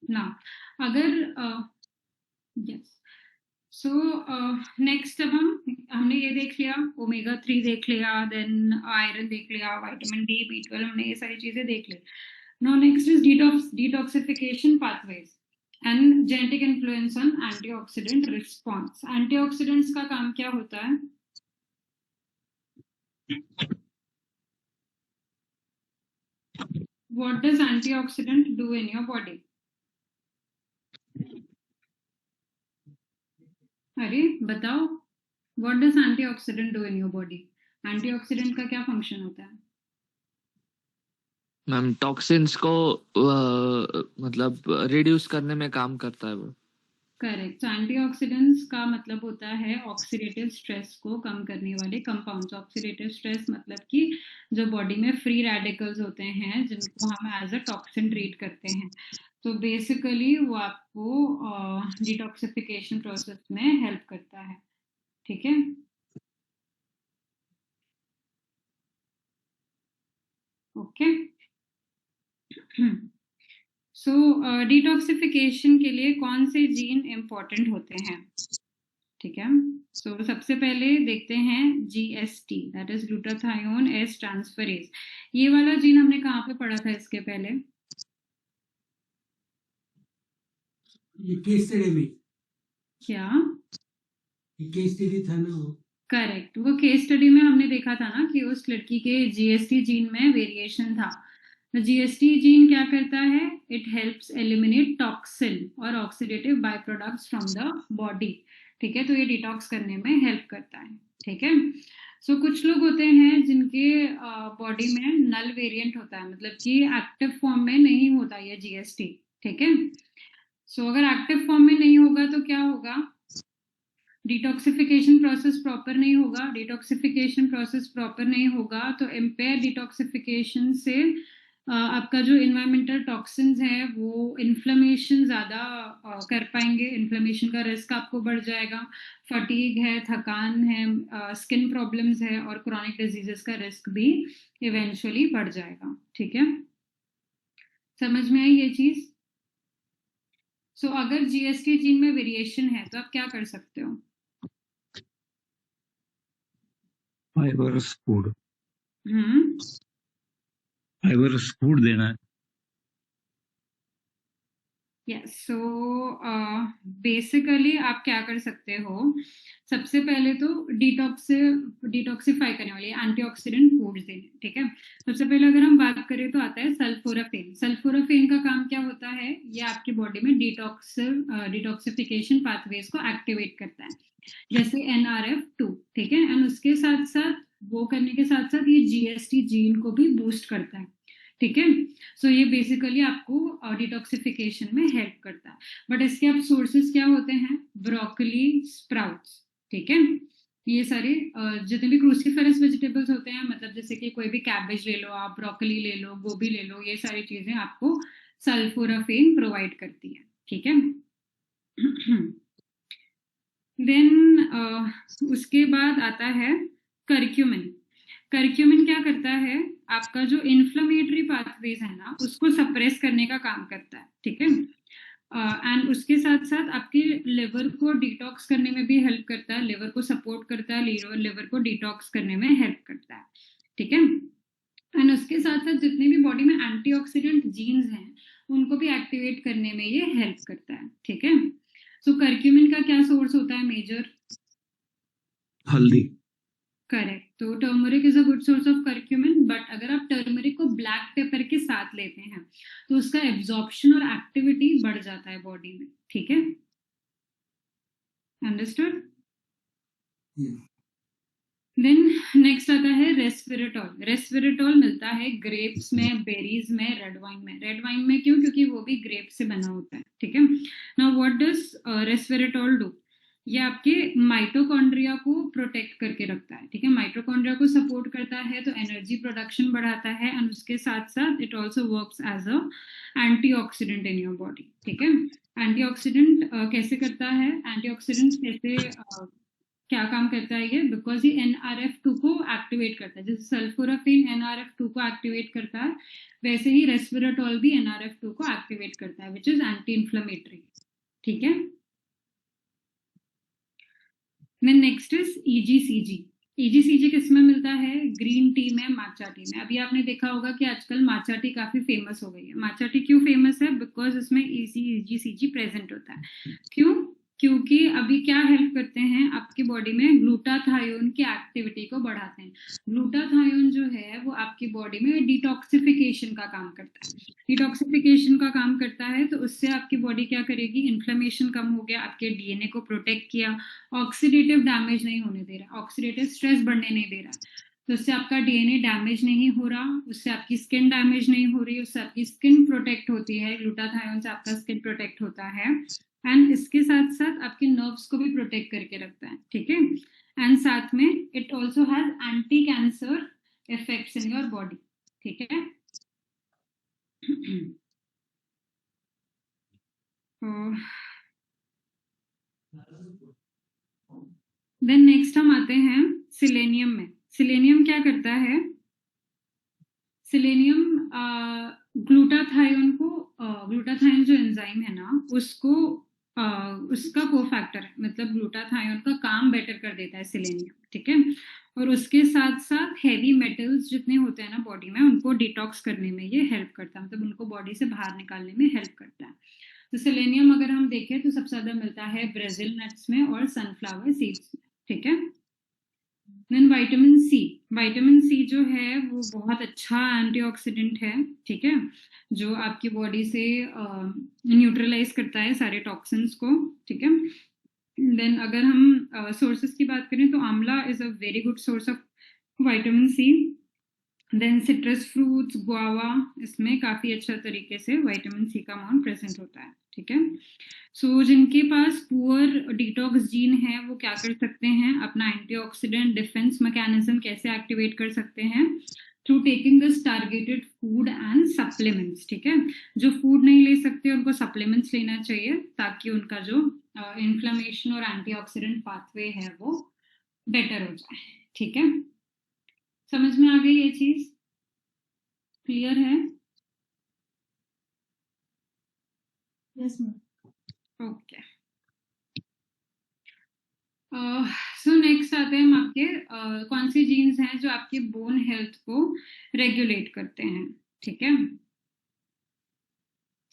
ना अगर यस, सो नेक्स्ट अब हमने ये देख लिया, ओमेगा 3 देख लिया, देन आयरन देख लिया, विटामिन D, B12, हमने ये सारी चीजें देख ली। Now next is detoxification pathways and genetic influence on antioxidant response. Antioxidants का काम क्या होता है? What does antioxidant do in your body? अरे बताओ, what does antioxidant do in your body? Antioxidant का क्या फंक्शन होता है? मैम टॉक्सिन्स को मतलब रिड्यूस करने में काम करता है वो। करेक्ट, एंटीऑक्सीडेंट्स का मतलब होता है ऑक्सीडेटिव स्ट्रेस को कम करने वाले कंपाउंड्स। ऑक्सीडेटिव स्ट्रेस मतलब कि जो बॉडी में फ्री रेडिकल्स होते हैं जिनको हम एज अ टॉक्सिन ट्रीट करते हैं, तो बेसिकली वो आपको डिटॉक्सिफिकेशन प्रोसेस में हेल्प करता है। ठीक है, ओके। सो डिटॉक्सिफिकेशन के लिए कौन से जीन इम्पोर्टेंट होते हैं? ठीक है, सो सबसे पहले देखते हैं GST, that is glutathione S transferase. ये वाला जीन हमने कहाँ पे पढ़ा था इसके पहले? ये केस स्टडी में, क्या? ये केस स्टडी था ना वो। करेक्ट, वो केस स्टडी में हमने देखा था ना कि उस लड़की के GST जीन में वेरिएशन था। तो GST जीन क्या करता है? इट हेल्प्स एलिमिनेट टॉक्सिन और oxidative by products from the body. ठीक है, तो ये डिटॉक्स करने में हेल्प करता है। ठीक है, सो कुछ लोग होते हैं जिनके बॉडी में नल वेरिएंट होता है, मतलब कि एक्टिव फॉर्म में नहीं होता ये GST। ठीक है, सो अगर एक्टिव फॉर्म में नहीं होगा तो क्या होगा? डिटॉक्सिफिकेशन प्रोसेस प्रॉपर नहीं होगा। डिटॉक्सिफिकेशन प्रोसेस प्रॉपर नहीं होगा तो इम्पेयर डिटॉक्सिफिकेशन से आपका जो इन्वायरमेंटल टॉक्सिन्स है वो इन्फ्लेमेशन ज़्यादा कर पाएंगे, इन्फ्लेमेशन का रिस्क आपको बढ़ जाएगा, फटीग है, थकान है, स्किन प्रॉब्लम्स है, और क्रॉनिक डिजीजेस का रिस्क भी इवेंचुअली बढ़ जाएगा। ठीक है, समझ में आई ये चीज़? सो अगर GST जीन में वेरिएशन है तो आप क्या कर सकते हो? फाइबरस फूड, हम्म, फाइबरस फूड देना है। यस, सो बेसिकली आप क्या कर सकते हो, सबसे पहले तो डिटॉक्सिफाई करने वाले एंटीऑक्सीडेंट फूड्स देने। ठीक है, सबसे पहले अगर हम बात करें तो आता है सल्फोराफेन। सल्फोराफेन का काम क्या होता है? ये आपकी बॉडी में डिटॉक्सिफिकेशन पाथवेज को एक्टिवेट करता है, जैसे NRF2। ठीक है, एंड उसके साथ साथ वो करने के साथ साथ ये GST जीन को भी बूस्ट करता है। ठीक है। सो ये बेसिकली आपको डिटॉक्सिफिकेशन में हेल्प करता है। बट इसके अब सोर्सेस क्या होते हैं? ब्रोकली, स्प्राउट्स, ठीक है। ये सारे जितने भी क्रूसीफेरस वेजिटेबल्स होते हैं, मतलब जैसे कि कोई भी कैबेज ले लो आप, ब्रोकली ले लो, गोभी ले लो, ये सारी चीजें आपको सल्फोराफेन प्रोवाइड करती है, ठीक है। देन उसके बाद आता है करक्यूमिन। करक्यूमिन क्या करता है? आपका जो इन्फ्लेमेटरी पाथवेज है ना, उसको सप्रेस करने का काम करता है, ठीक है। एंड उसके साथ साथ आपके लिवर को डिटॉक्स करने में भी हेल्प करता है, लिवर को सपोर्ट करता है, लिवर को डिटॉक्स करने में हेल्प करता है, ठीक है। एंड उसके साथ साथ जितने भी बॉडी में एंटीऑक्सीडेंट जीन्स हैं, उनको भी एक्टिवेट करने में ये हेल्प करता है, ठीक है। सो करक्यूमिन का क्या सोर्स होता है मेजर? हल्दी। करेक्ट। तो turmeric is a good source of curcumin, but अगर आप टर्मरिक को ब्लैक पेपर के साथ लेते हैं तो उसका एब्जॉर्प्शन और एक्टिविटी बढ़ जाता है बॉडी में, ठीक है। अंडरस्टूड? देन नेक्स्ट आता है रेस्वेरेटॉल। रेस्वेरेटॉल मिलता है ग्रेप्स में, बेरीज में, रेड वाइन में। रेड वाइन में क्यों? क्योंकि वो भी ग्रेप से बना होता है, ठीक है। Now what does resveratrol do? ये आपके माइटोकॉन्ड्रिया को प्रोटेक्ट करके रखता है, ठीक है। माइटोकॉन्ड्रिया को सपोर्ट करता है तो एनर्जी प्रोडक्शन बढ़ाता है, एंड उसके साथ साथ it also works as a antioxidant in your body, ठीक है। एंटीऑक्सीडेंट कैसे करता है? एंटीऑक्सीडेंट कैसे क्या काम करता है ये? बिकॉज ये NRF2 को एक्टिवेट करता है। जैसे सल्फोराफिन NRF2 को एक्टिवेट करता है, वैसे ही रेस्वेरेटॉल भी NRF2 को एक्टिवेट करता है, विच इज एंटी इन्फ्लेमेटरी, ठीक है। Then next is EGCG। EGCG किस में मिलता है? ग्रीन टी में, माचा टी में। अभी आपने देखा होगा कि आजकल माचा टी काफी फेमस हो गई है। माचा टी क्यों फेमस है? बिकॉज इसमें EGCG प्रेजेंट होता है। क्यों? क्योंकि अभी क्या हेल्प करते हैं आपकी बॉडी में? ग्लूटाथायोन की एक्टिविटी को बढ़ाते हैं। ग्लूटाथायोन जो है वो आपकी बॉडी में डिटॉक्सिफिकेशन का काम करता है। डिटॉक्सिफिकेशन का काम करता है तो उससे आपकी बॉडी क्या करेगी? इन्फ्लेमेशन कम हो गया, आपके DNA को प्रोटेक्ट किया, ऑक्सीडेटिव डैमेज नहीं होने दे रहा, ऑक्सीडेटिव स्ट्रेस बढ़ने नहीं दे रहा, तो उससे आपका DNA डैमेज नहीं हो रहा, उससे आपकी स्किन डैमेज नहीं हो रही, उससे आपकी स्किन प्रोटेक्ट होती है। ग्लूटाथायोन से आपका स्किन प्रोटेक्ट होता है, एंड इसके साथ साथ आपके नर्व्स को भी प्रोटेक्ट करके रखता है, ठीक है। एंड साथ में it also has anti cancer effects in your body, ठीक है। देन नेक्स्ट हम आते हैं सिलेनियम में। सिलेनियम क्या करता है? सिलेनियम ग्लूटाथायोन को, ग्लूटाथायोन जो एंजाइम है ना, उसको उसका कोफैक्टर है, मतलब ग्लूटाथायोन का काम बेटर कर देता है सिलेनियम, ठीक है। और उसके साथ साथ हैवी मेटल्स जितने होते हैं ना बॉडी में, उनको डिटॉक्स करने में ये हेल्प करता है, मतलब उनको बॉडी से बाहर निकालने में हेल्प करता है। तो सिलेनियम अगर हम देखें तो सबसे ज्यादा मिलता है ब्राजील नट्स में और सनफ्लावर सीड्स में, ठीक है। Then vitamin C. Vitamin C जो है वो बहुत अच्छा एंटीऑक्सीडेंट है, ठीक है, जो आपकी बॉडी से न्यूट्रलाइज करता है सारे टॉक्सिन्स को, ठीक है। देन अगर हम सोर्सेस की बात करें तो amla is a very good source of vitamin C. Then citrus fruits, guava, इसमें काफी अच्छा तरीके से विटामिन सी का अमाउंट प्रेजेंट होता है, ठीक है। सो जिनके पास पुअर डिटॉक्स जीन है वो क्या कर सकते हैं? अपना एंटीऑक्सीडेंट डिफेंस मैकेनिज्म कैसे एक्टिवेट कर सकते हैं? Through taking this targeted food and supplements, ठीक है। जो फूड नहीं ले सकते उनको सप्लीमेंट्स लेना चाहिए, ताकि उनका जो इन्फ्लेमेशन और एंटीऑक्सीडेंट पाथवे है वो बेटर हो जाए, ठीक है। समझ में आ गई ये चीज? क्लियर है? Yes ma'am. Okay. So next आते हैं हम आपके कौन सी जीन्स हैं जो आपकी बोन हेल्थ को रेगुलेट करते हैं, ठीक है।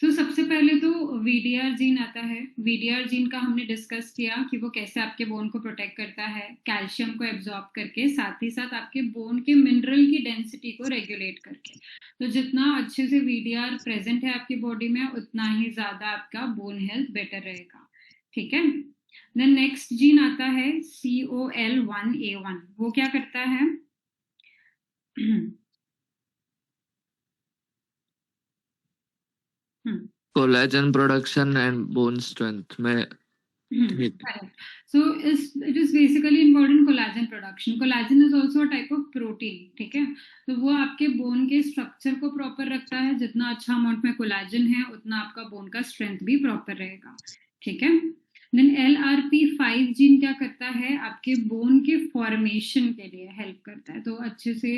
सो सबसे पहले तो VDR जीन आता है। VDR जीन का हमने डिस्कस किया कि वो कैसे आपके बोन को प्रोटेक्ट करता है, कैल्शियम को एब्जॉर्ब करके, साथ ही साथ आपके बोन के मिनरल की डेंसिटी को रेगुलेट करके। तो जितना अच्छे से VDR प्रेजेंट है आपकी बॉडी में, उतना ही ज्यादा आपका बोन हेल्थ बेटर रहेगा, ठीक है। देन नेक्स्ट जीन आता है COL1A1। वो क्या करता है? Collagen production and bone strength में ठीक। Correct. So it is basically involved in collagen production. Collagen is also a type of protein. ठीक है, तो वो आपके बोन के स्ट्रक्चर को प्रॉपर रखता है. जितना अच्छा अमाउंट में कोलाजन है उतना आपका बोन का स्ट्रेंथ भी प्रॉपर रहेगा. ठीक है. देन LRP5 जीन क्या करता है, आपके बोन के फॉर्मेशन के लिए हेल्प करता है. तो अच्छे से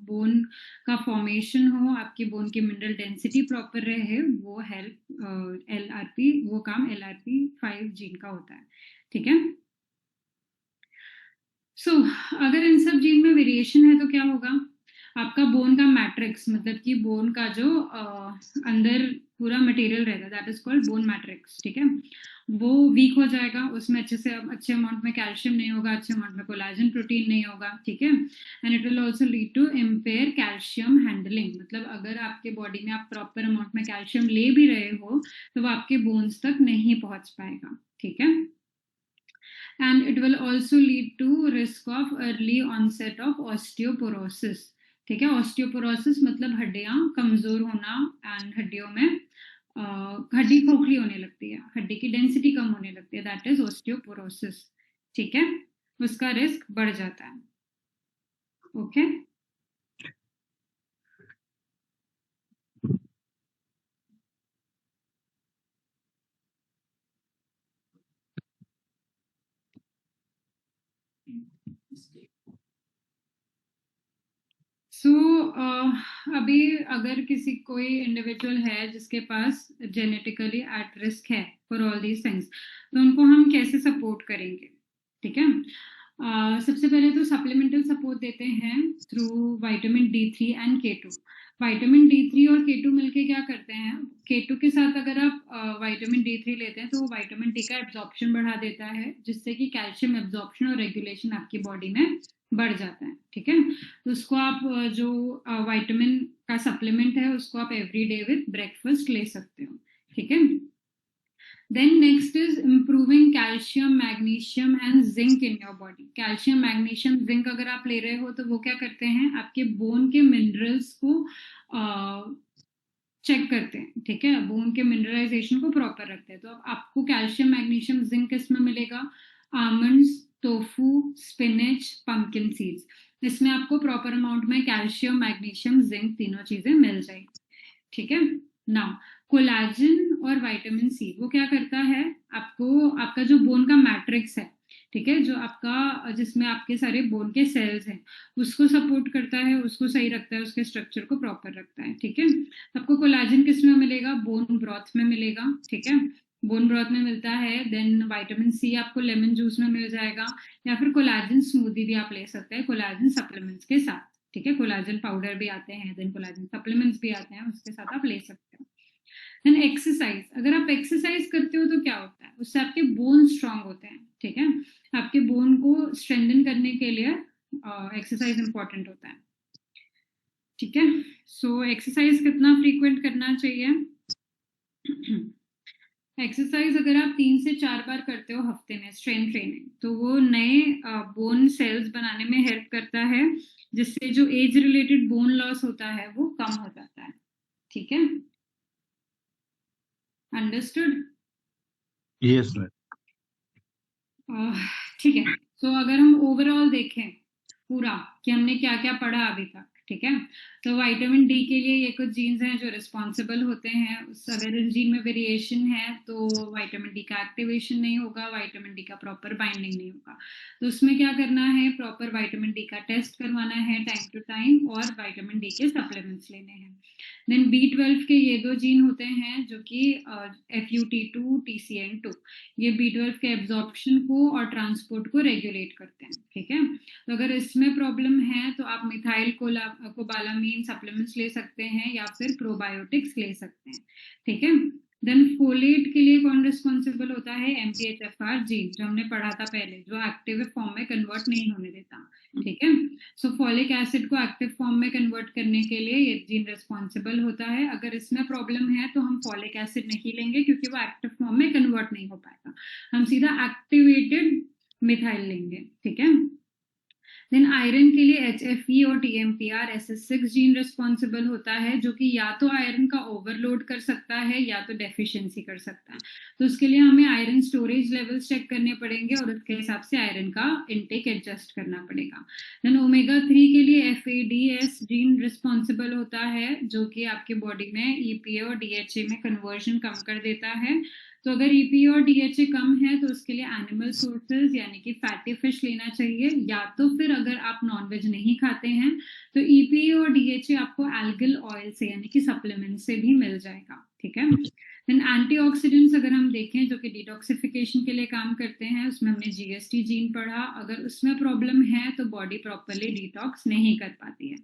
बोन का फॉर्मेशन हो, आपके बोन की मिनरल डेंसिटी प्रॉपर रहे, वो हेल्प वो काम LRP5 जीन का होता है. ठीक है. सो अगर इन सब जीन में वेरिएशन है तो क्या होगा, आपका बोन का मैट्रिक्स, मतलब कि बोन का जो अंदर पूरा मटेरियल रहेगा, that is called bone matrix. ठीक है, वो वीक हो जाएगा. उसमें अच्छे अमाउंट में कैल्शियम नहीं होगा, अच्छे अमाउंट में कोलाजन प्रोटीन नहीं होगा. ठीक है. And it will also lead to impair calcium handling. मतलब अगर आपके बॉडी में आप प्रॉपर अमाउंट में कैल्शियम ले भी रहे हो तो वो आपके बोन्स तक नहीं पहुंच पाएगा. ठीक है. And it will also lead to risk of early onset of osteoporosis. ठीक है. ऑस्टियोपोरोसिस मतलब हड्डियां कमजोर होना एंड हड्डियों में हड्डी खोखली होने लगती है, हड्डी की डेंसिटी कम होने लगती है, दैट इज ऑस्टियोपोरोसिस. ठीक है, उसका रिस्क बढ़ जाता है. ओके. सो अभी अगर किसी कोई इंडिविजुअल है जिसके पास जेनेटिकली एट रिस्क है फॉर ऑल दीज थिंग्स, तो उनको हम कैसे सपोर्ट करेंगे. ठीक है. सबसे पहले तो सप्लीमेंटल सपोर्ट देते हैं through vitamin D3 and K2. Vitamin D3 और K2 मिलके क्या करते हैं, K2 के साथ अगर आप विटामिन D3 लेते हैं तो वो विटामिन D का एब्जॉर्प्शन बढ़ा देता है, जिससे कि कैल्शियम एब्जॉर्प्शन और रेगुलेशन आपकी बॉडी में बढ़ जाता है. ठीक है. तो उसको आप जो विटामिन का सप्लीमेंट है उसको आप एवरी डे विद ब्रेकफास्ट ले सकते हो. ठीक है. Then next is improving calcium, magnesium and zinc in your body. Calcium, magnesium, zinc अगर आप ले रहे हो तो वो क्या करते हैं, आपके बोन के मिनरल्स को चेक करते हैं. ठीक है, बोन के मिनरलाइजेशन को प्रॉपर रखते हैं. तो आपको कैल्शियम, मैग्नीशियम, जिंक किसमें मिलेगा, almonds, tofu, spinach, pumpkin seeds. इसमें आपको प्रॉपर अमाउंट में कैल्शियम, मैग्नीशियम, जिंक तीनों चीजें मिल जाएगी. ठीक है. नाउ कोलाजन और विटामिन सी वो क्या करता है, आपको आपका जो बोन का मैट्रिक्स है, ठीक है, जो आपका जिसमें आपके सारे बोन के सेल्स हैं, उसको सपोर्ट करता है, उसको सही रखता है, उसके स्ट्रक्चर को प्रॉपर रखता है. ठीक है. आपको कोलाजन किस में मिलेगा, बोन ब्रॉथ में मिलेगा. ठीक है, बोन ब्रॉथ में मिलता है. देन विटामिन सी आपको लेमन जूस में मिल जाएगा, या फिर कोलाजन स्मूदी भी आप ले सकते हैं कोलाजन सप्लीमेंट्स के साथ. ठीक है, कोलाजन पाउडर भी आते हैं, देन कोलाजन सप्लीमेंट्स भी आते हैं, उसके साथ आप ले सकते हो. देन एक्सरसाइज, अगर आप एक्सरसाइज करते हो तो क्या होता है, उससे आपके बोन स्ट्रांग होते हैं. ठीक है, आपके बोन को स्ट्रेंथन करने के लिए एक्सरसाइज इंपॉर्टेंट होता है. ठीक है. सो एक्सरसाइज कितना फ्रीक्वेंट करना चाहिए, एक्सरसाइज अगर आप 3 से 4 बार करते हो हफ्ते में स्ट्रेंथ ट्रेनिंग, तो वो नए बोन सेल्स बनाने में हेल्प करता है, जिससे जो एज रिलेटेड बोन लॉस होता है वो कम हो जाता है. ठीक है. अंडरस्टूड. Yes ma'am. ठीक है. सो अगर हम ओवरऑल देखें पूरा कि हमने क्या क्या पढ़ा अभी तक, ठीक है, तो विटामिन डी के लिए ये कुछ जीन्स हैं जो रिस्पॉन्सिबल होते हैं. अगर इन जीन में वेरिएशन है तो विटामिन डी का एक्टिवेशन नहीं होगा, विटामिन डी का प्रॉपर बाइंडिंग नहीं होगा. तो उसमें क्या करना है, प्रॉपर विटामिन डी का टेस्ट करवाना है टाइम टू टाइम, और विटामिन डी के सप्लीमेंट्स लेने हैं. देन B12 के ये 2 जीन होते हैं जो कि FUT2, TCN2, ये B12 के एब्जॉर्प्शन को और ट्रांसपोर्ट को रेगुलेट करते हैं. ठीक है. तो अगर इसमें प्रॉब्लम है तो आप मिथाइल कोबालामीन सप्लीमेंट्स ले सकते हैं या फिर प्रोबायोटिक्स ले सकते हैं. ठीक है. देन फोलेट के लिए कौन रिस्पॉन्सिबल होता है, MTHFR जीन, जो हमने पढ़ा था पहले, जो एक्टिव फॉर्म में कन्वर्ट नहीं होने देता. ठीक है. सो फॉलिक एसिड को एक्टिव फॉर्म में कन्वर्ट करने के लिए ये जीन रिस्पॉन्सिबल होता है. अगर इसमें प्रॉब्लम है तो हम फॉलिक एसिड नहीं लेंगे, क्योंकि वो एक्टिव फॉर्म में कन्वर्ट नहीं हो पाएगा. हम सीधा एक्टिवेटेड मिथाइल लेंगे. ठीक है. देन आयरन के लिए HFE और TMPR SS6 जीन रिस्पॉन्सिबल होता है, जो कि या तो आयरन का ओवरलोड कर सकता है या तो डेफिशिएंसी कर सकता है। तो उसके लिए हमें आयरन स्टोरेज लेवल्स चेक करने पड़ेंगे और उसके हिसाब से आयरन का इनटेक एडजस्ट करना पड़ेगा। देन ओमेगा 3 के लिए FADS जीन रिस्पॉन्सिबल होता है, जो कि आपके बॉडी में EPA और DHA में कन्वर्जन कम कर देता है। तो अगर EPA और DHA कम है तो उसके लिए एनिमल सोर्सेज यानी कि फैटी फिश लेना चाहिए, या तो फिर अगर आप नॉनवेज नहीं खाते हैं तो EPA और DHA आपको एल्गल ऑयल से यानी कि सप्लीमेंट से भी मिल जाएगा। ठीक है। देन एंटीऑक्सीडेंट्स अगर हम देखें जो कि डिटॉक्सिफिकेशन के लिए काम करते हैं, उसमें हमने GST जीन पढ़ा। अगर उसमें प्रॉब्लम है तो बॉडी प्रॉपरली डिटॉक्स नहीं कर पाती है।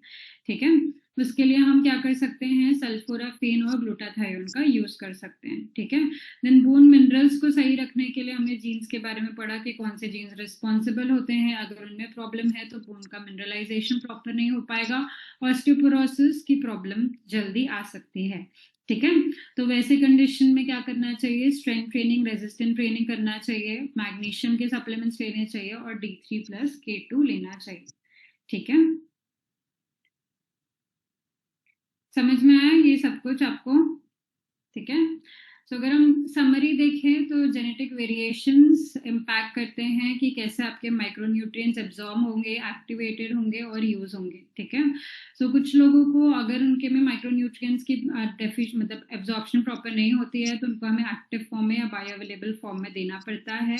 ठीक है। उसके लिए हम क्या कर सकते हैं, सल्फोराफेन और ग्लूटाथायोन का यूज कर सकते हैं। ठीक है। देन बोन मिनरल्स को सही रखने के लिए हमने जीन्स के बारे में पढ़ा कि कौन से जीन्स रिस्पॉन्सिबल होते हैं। अगर उनमें प्रॉब्लम है तो बोन का मिनरलाइजेशन प्रॉपर नहीं हो पाएगा, ऑस्टियोपोरोसिस की प्रॉब्लम जल्दी आ सकती है। ठीक है। तो वैसे कंडीशन में क्या करना चाहिए, स्ट्रेंथ ट्रेनिंग, रेजिस्टेंट ट्रेनिंग करना चाहिए, मैग्नीशियम के सप्लीमेंट्स लेने चाहिए और D3+K2 लेना चाहिए। ठीक है। समझ में आया ये सब कुछ आपको? ठीक है। तो अगर हम समरी देखें तो जेनेटिक वेरिएशंस इम्पैक्ट करते हैं कि कैसे आपके माइक्रोन्यूट्रिएंट्स एब्जॉर्ब होंगे, एक्टिवेटेड होंगे और यूज होंगे। ठीक है। सो कुछ लोगों को अगर उनके में माइक्रोन्यूट्रिएंट्स की मतलब एब्जॉर्प्शन प्रॉपर नहीं होती है तो उनको हमें एक्टिव फॉर्म में या बायो अवेलेबल फॉर्म में देना पड़ता है,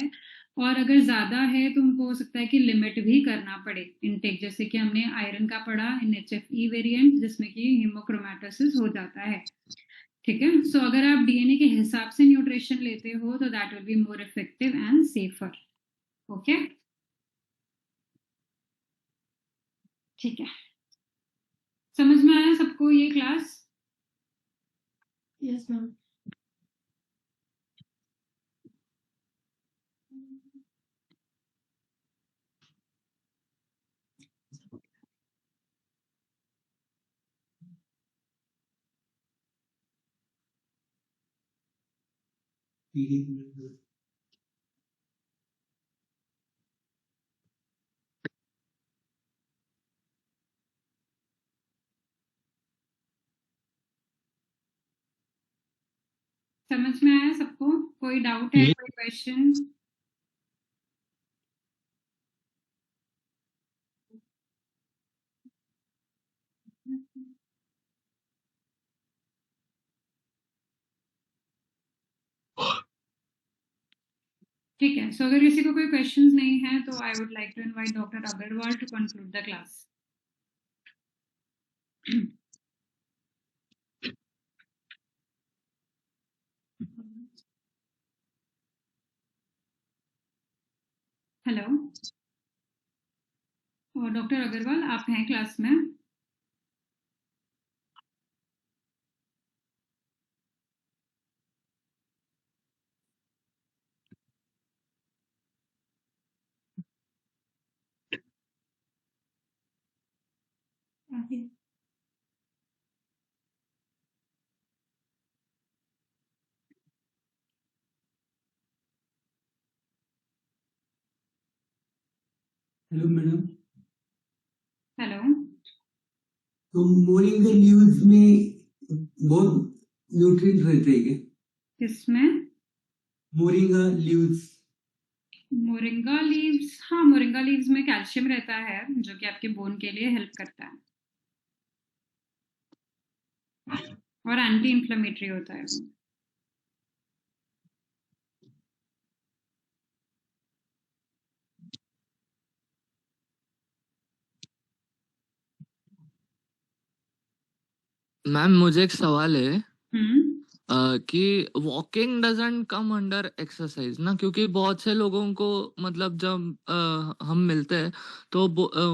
और अगर ज्यादा है तो उनको हो सकता है कि लिमिट भी करना पड़े इनटेक, जैसे कि हमने आयरन का पढ़ा इन HFE वेरिएंट जिसमें कि हीमोक्रोमैटोसिस हो जाता है। ठीक है। सो अगर आप DNA के हिसाब से न्यूट्रिशन लेते हो तो that will be more effective and safer. Okay. ठीक है। समझ में आया सबको ये क्लास? Yes, ma'am. समझ में आया सबको? कोई डाउट है, ये- कोई क्वेश्चन? ठीक है। सो अगर किसी को कोई क्वेश्चंस नहीं है तो I would like to invite doctor Agarwal to conclude the class. Hello, और डॉक्टर अग्रवाल आप हैं क्लास में? Okay. Hello madam. हेलो। तो मोरिंगा लीव्स में बहुत न्यूट्रिएंट रहते हैं क्या? किसमें? Moringa leaves. मोरिंगा लीव्स, हाँ मोरिंगा लीव्स में कैल्शियम रहता है जो कि आपके बोन के लिए हेल्प करता है और एंटी इंफ्लेमेटरी होता है वो। मैम मुझे एक सवाल है हम्म। कि walking doesn't come under exercise ना, क्योंकि बहुत से लोगों को मतलब जब हम मिलते हैं तो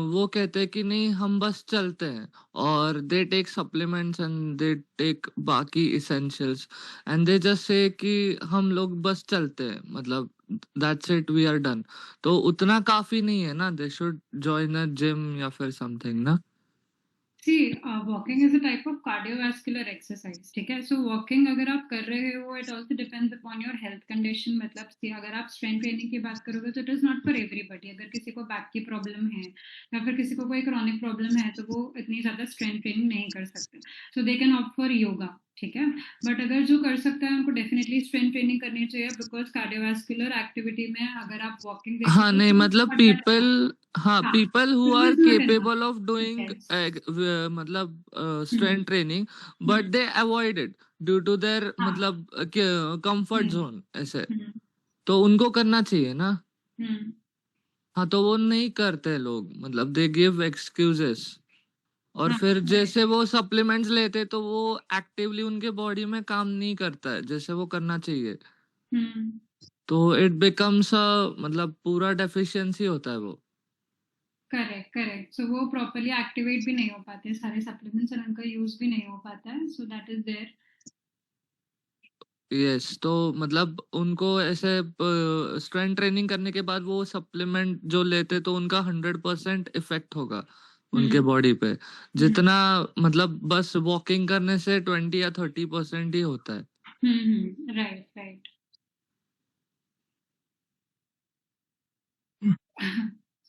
वो कहते हैं कि नहीं हम बस चलते हैं, और they take supplements and they take बाकी essentials and they just say कि हम लोग बस चलते हैं, मतलब that's it, we are done. तो उतना काफी नहीं है ना, they should join a gym या फिर समथिंग ना। See walking is a type of cardiovascular exercise, ठीक है। सो वॉकिंग अगर आप कर रहे हो, it also depends upon your health condition. मतलब see, अगर आप स्ट्रेंथ ट्रेनिंग की बात करोगे तो it is not for everybody. अगर किसी को बैक की प्रॉब्लम है या फिर किसी को कोई क्रॉनिक प्रॉब्लम है तो वो इतनी ज्यादा स्ट्रेंथ ट्रेनिंग नहीं कर सकते, so they can opt for yoga, ठीक है। बट अगर जो कर सकता है उनको डेफिनेटली स्ट्रेंथ ट्रेनिंग करनी चाहिए, बिकॉज कार्डियोवैस्कुलर एक्टिविटी में अगर आप वॉकिंग हाँ देखोगे नहीं तो मतलब बहुत अच्छा है। पीपल, हाँ हाँ, people who this are is not enough. Capable of doing yes. मतलब strength training, but hmm, they avoid it due to their हाँ। मतलब कंफर्ट हम्म, जोन ऐसे, हम्म, तो उनको करना चाहिए ना। हम्म, हाँ तो वो नहीं करते लोग, मतलब दे गिव एक्सक्यूजेस, और हाँ, फिर correct। जैसे वो सप्लीमेंट्स लेते तो वो एक्टिवली उनके बॉडी में काम नहीं करता है जैसे वो करना चाहिए, हम्म, तो इट बिकम्स अ मतलब पूरा डेफिशिएंसी होता है वो। Correct correct. सो वो प्रॉपरली एक्टिवेट भी नहीं हो पाते सारे सप्लीमेंट्स, और उनका यूज भी नहीं हो पाता है, so that is there. Yes, तो मतलब उनको ऐसे स्ट्रेंथ ट्रेनिंग करने के बाद वो सप्लीमेंट जो लेते तो उनका 100% इफेक्ट होगा उनके हम्म, बॉडी पे, हम्म, जितना मतलब बस वॉकिंग करने से 20 या 30% ही होता है। Right right.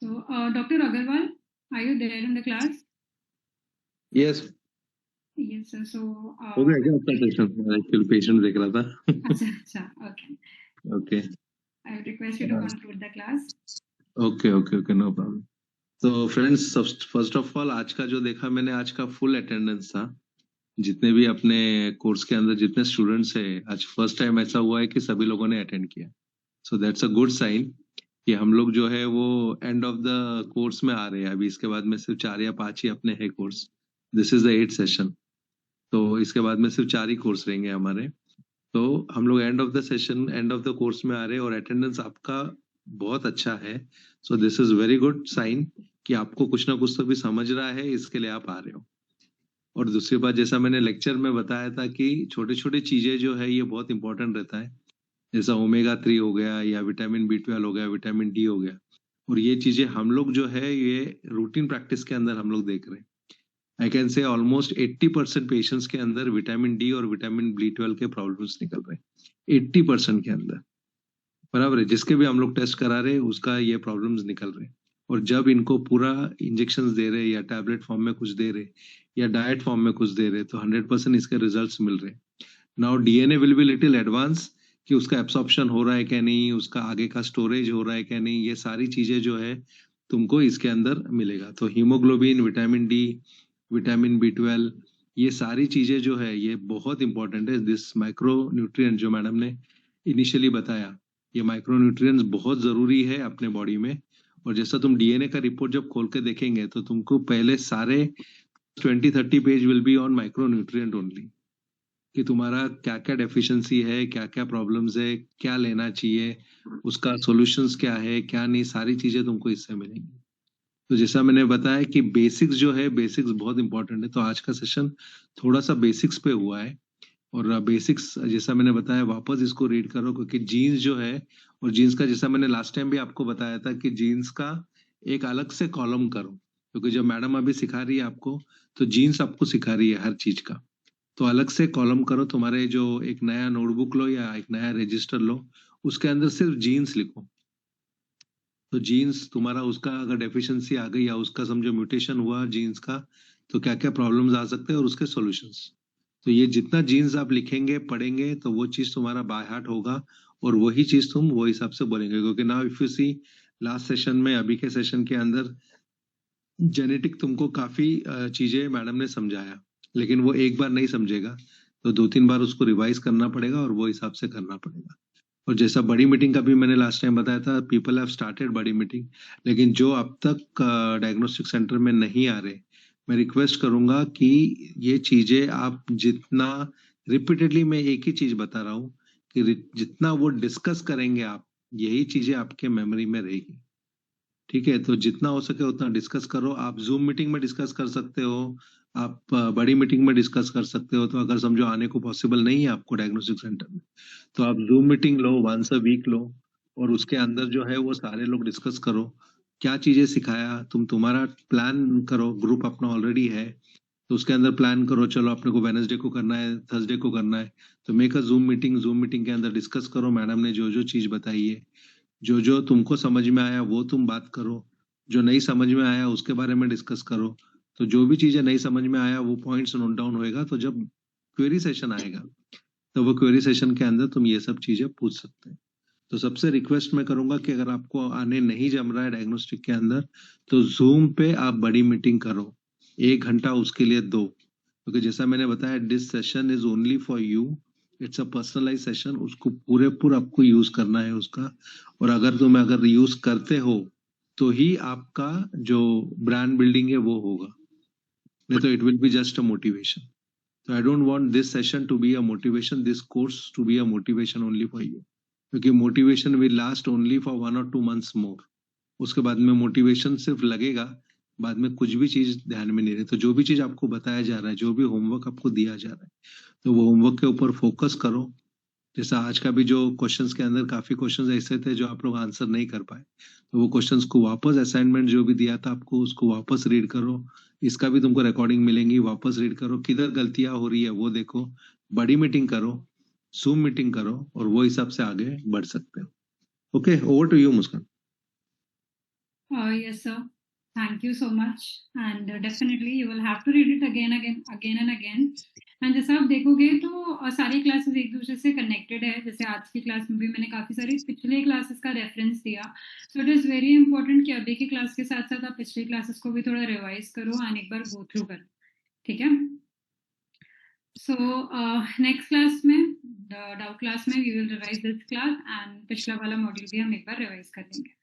So doctor Agarwal, are you there in the class? Yes, yes sir. So हो गया क्या आपका सेशन? एक्चुअली पेशेंट देख रहा था। अच्छा अच्छा, okay. Okay I will request you to conclude the class. Okay okay okay, no problem. तो फ्रेंड्स, फर्स्ट ऑफ ऑल आज का जो देखा मैंने, आज का फुल अटेंडेंस था। जितने भी अपने कोर्स के अंदर जितने स्टूडेंट्स है, आज फर्स्ट टाइम ऐसा हुआ है कि सभी लोगों ने अटेंड किया। So that's a good sign कि हम लोग जो है वो एंड ऑफ द कोर्स में आ रहे हैं। अभी इसके बाद में सिर्फ 4 या 5 ही अपने है course. This is the 8th session. तो इसके बाद में सिर्फ 4 ही कोर्स रहेंगे हमारे। तो हम लोग and of the session, and of the course में आ रहे हैं, और अटेंडेंस आपका बहुत अच्छा है। So this is very good sign कि आपको कुछ ना कुछ तो भी समझ रहा है, इसके लिए आप आ रहे हो। और दूसरी बात, जैसा मैंने लेक्चर में बताया था कि छोटी छोटी चीजें जो है ये बहुत इंपॉर्टेंट रहता है। जैसा ओमेगा 3 हो गया, या विटामिन B12 हो गया, विटामिन D हो गया, और ये चीजें हम लोग जो है ये रूटीन प्रैक्टिस के अंदर हम लोग देख रहे हैं। I can say almost 80% patients के अंदर विटामिन D और विटामिन B12 के प्रॉब्लम्स निकल रहे हैं, 80% के अंदर। बराबर है, जिसके भी हम लोग टेस्ट करा रहे हैं उसका ये प्रॉब्लम्स निकल रहे हैं। और जब इनको पूरा इंजेक्शन दे रहे, या टैबलेट फॉर्म में कुछ दे रहे, या डाइट फॉर्म में कुछ दे रहे, तो 100% इसके रिजल्ट्स मिल रहे हैं। Now DNA will be little advance कि उसका एब्सॉर्प्शन हो रहा है क्या नहीं, उसका आगे का स्टोरेज हो रहा है क्या नहीं, ये सारी चीजें जो है तुमको इसके अंदर मिलेगा। तो haemoglobin, vitamin D, vitamin B12, ये सारी चीजें जो है ये बहुत इंपॉर्टेंट है। दिस माइक्रो न्यूट्रिएंट जो मैडम ने इनिशियली बताया, ये माइक्रो न्यूट्रिएंट्स बहुत जरूरी है अपने बॉडी में। और जैसा तुम DNA का रिपोर्ट जब खोल के देखेंगे तो तुमको पहले सारे 20-30 page will be on micro nutrient only, कि तुम्हारा क्या क्या डेफिशिएंसी है, क्या क्या प्रॉब्लम्स है, क्या लेना चाहिए, उसका सॉल्यूशंस क्या है क्या नहीं, सारी चीजें तुमको इससे मिलेंगी। तो जैसा मैंने बताया कि बेसिक्स जो है, बेसिक्स बहुत इंपॉर्टेंट है। तो आज का सेशन थोड़ा सा बेसिक्स पे हुआ है, और बेसिक्स जैसा मैंने बताया वापस इसको रीड करो, क्योंकि जीन्स जो है, और जीन्स का जैसा मैंने लास्ट टाइम भी आपको बताया था कि जीन्स का एक अलग से कॉलम करो, क्योंकि जब मैडम अभी सिखा रही है आपको, तो जीन्स आपको सिखा रही है हर चीज का। तो अलग से कॉलम करो, तुम्हारे जो एक नया नोटबुक लो या एक नया रजिस्टर लो, उसके अंदर सिर्फ जीन्स लिखो। तो जीन्स तुम्हारा, उसका अगर डेफिशिएंसी आ गई या उसका समझो म्यूटेशन हुआ जीन्स का, तो क्या क्या प्रॉब्लम्स आ सकते हैं और उसके सॉल्यूशंस। तो ये जितना जीन्स आप लिखेंगे पढ़ेंगे तो वो चीज तुम्हारा बाय हार्ट होगा, और वही चीज तुम वो हिसाब से बोलेंगे। क्योंकि now if you see last session में, अभी के सेशन के अंदर जेनेटिक तुमको काफी चीजें मैडम ने समझाया, लेकिन वो एक बार नहीं समझेगा, तो 2-3 बार उसको रिवाइज करना पड़ेगा और वो हिसाब से करना पड़ेगा। और जैसा बड़ी मीटिंग का भी मैंने लास्ट टाइम बताया था, पीपल हैव स्टार्टेड बड़ी मीटिंग, लेकिन जो अब तक डायग्नोस्टिक सेंटर में नहीं आ रहे, मैं रिक्वेस्ट करूंगा कि ये चीजें आप जितना रिपीटेडली, मैं एक ही चीज बता रहा हूँ कि जितना वो डिस्कस करेंगे आप, यही चीजें आपके मेमोरी में रहेगी। ठीक है, तो जितना हो सके उतना डिस्कस करो। आप जूम मीटिंग में डिस्कस कर सकते हो, आप बड़ी मीटिंग में डिस्कस कर सकते हो। तो अगर समझो आने को पॉसिबल नहीं है आपको डायग्नोस्टिक सेंटर में, तो आप जूम मीटिंग लो, वंस अ वीक लो, और उसके अंदर जो है वो सारे लोग डिस्कस करो क्या चीजें सिखाया। तुम्हारा प्लान करो, ग्रुप अपना ऑलरेडी है, तो उसके अंदर प्लान करो, चलो अपने को वेडनेसडे को करना है, थर्सडे को करना है, तो मेक अ जूम मीटिंग के अंदर डिस्कस करो, मैडम ने जो जो चीज बताई है, जो जो तुमको समझ में आया वो तुम बात करो, जो नहीं समझ में आया उसके बारे में डिस्कस करो। तो जो भी चीजें नहीं समझ में आया वो पॉइंट्स नोट डाउन होएगा, तो जब क्वेरी सेशन आएगा तो वो क्वेरी सेशन के अंदर तुम ये सब चीजें पूछ सकते हैं। तो सबसे रिक्वेस्ट मैं करूंगा कि अगर आपको आने नहीं जम रहा है डायग्नोस्टिक के अंदर, तो जूम पे आप बड़ी मीटिंग करो, 1 घंटा उसके लिए दो, क्योंकि जैसा मैंने बताया this session is only for you, it's a personalise session, उसको पूरा आपको यूज करना है उसका। और अगर यूज करते हो तो ही आपका जो ब्रांड बिल्डिंग है वो होगा, नहीं तो it will be just a motivation. So I don't want this session to be a motivation, this course to be a motivation only for you. क्योंकि motivation will last only for 1 or 2 months more. उसके बाद में motivation सिर्फ लगेगा, बाद में कुछ भी चीज ध्यान में नहीं रहे। तो जो भी चीज आपको बताया जा रहा है, जो भी होमवर्क आपको दिया जा रहा है, तो वो होमवर्क के ऊपर फोकस करो। जैसा आज का भी जो क्वेश्चंस के अंदर काफी क्वेश्चंस ऐसे थे जो आप लोग आंसर नहीं कर पाए, तो वो क्वेश्चंस को वापस, असाइनमेंट जो भी दिया था आपको उसको वापस रीड करो, इसका भी तुमको रिकॉर्डिंग मिलेंगी, वापस रीड करो, किधर गलतियां हो रही है वो देखो, बड़ी मीटिंग करो, जूम मीटिंग करो, और वो हिसाब से आगे बढ़ सकते हो। Okay, over to you Muskan. Yes, sir. Thank you so much. And definitely you will have to read it again and again. And जैसा आप देखोगे तो सारी क्लासेस एक दूसरे से कनेक्टेड है। जैसे आज की क्लास में भी मैंने काफी सारी पिछले क्लासेस का रेफरेंस दिया। So it is very important कि अभी की क्लास के साथ साथ आप पिछले क्लासेस को भी थोड़ा रिवाइज करो एंड एक बार गो थ्रू करो, ठीक है? सो नेक्स्ट क्लास में, डाउट क्लास में we will revise this class and पिछला वाला मॉड्यूल भी हम एक बार रिवाइज कर लेंगे।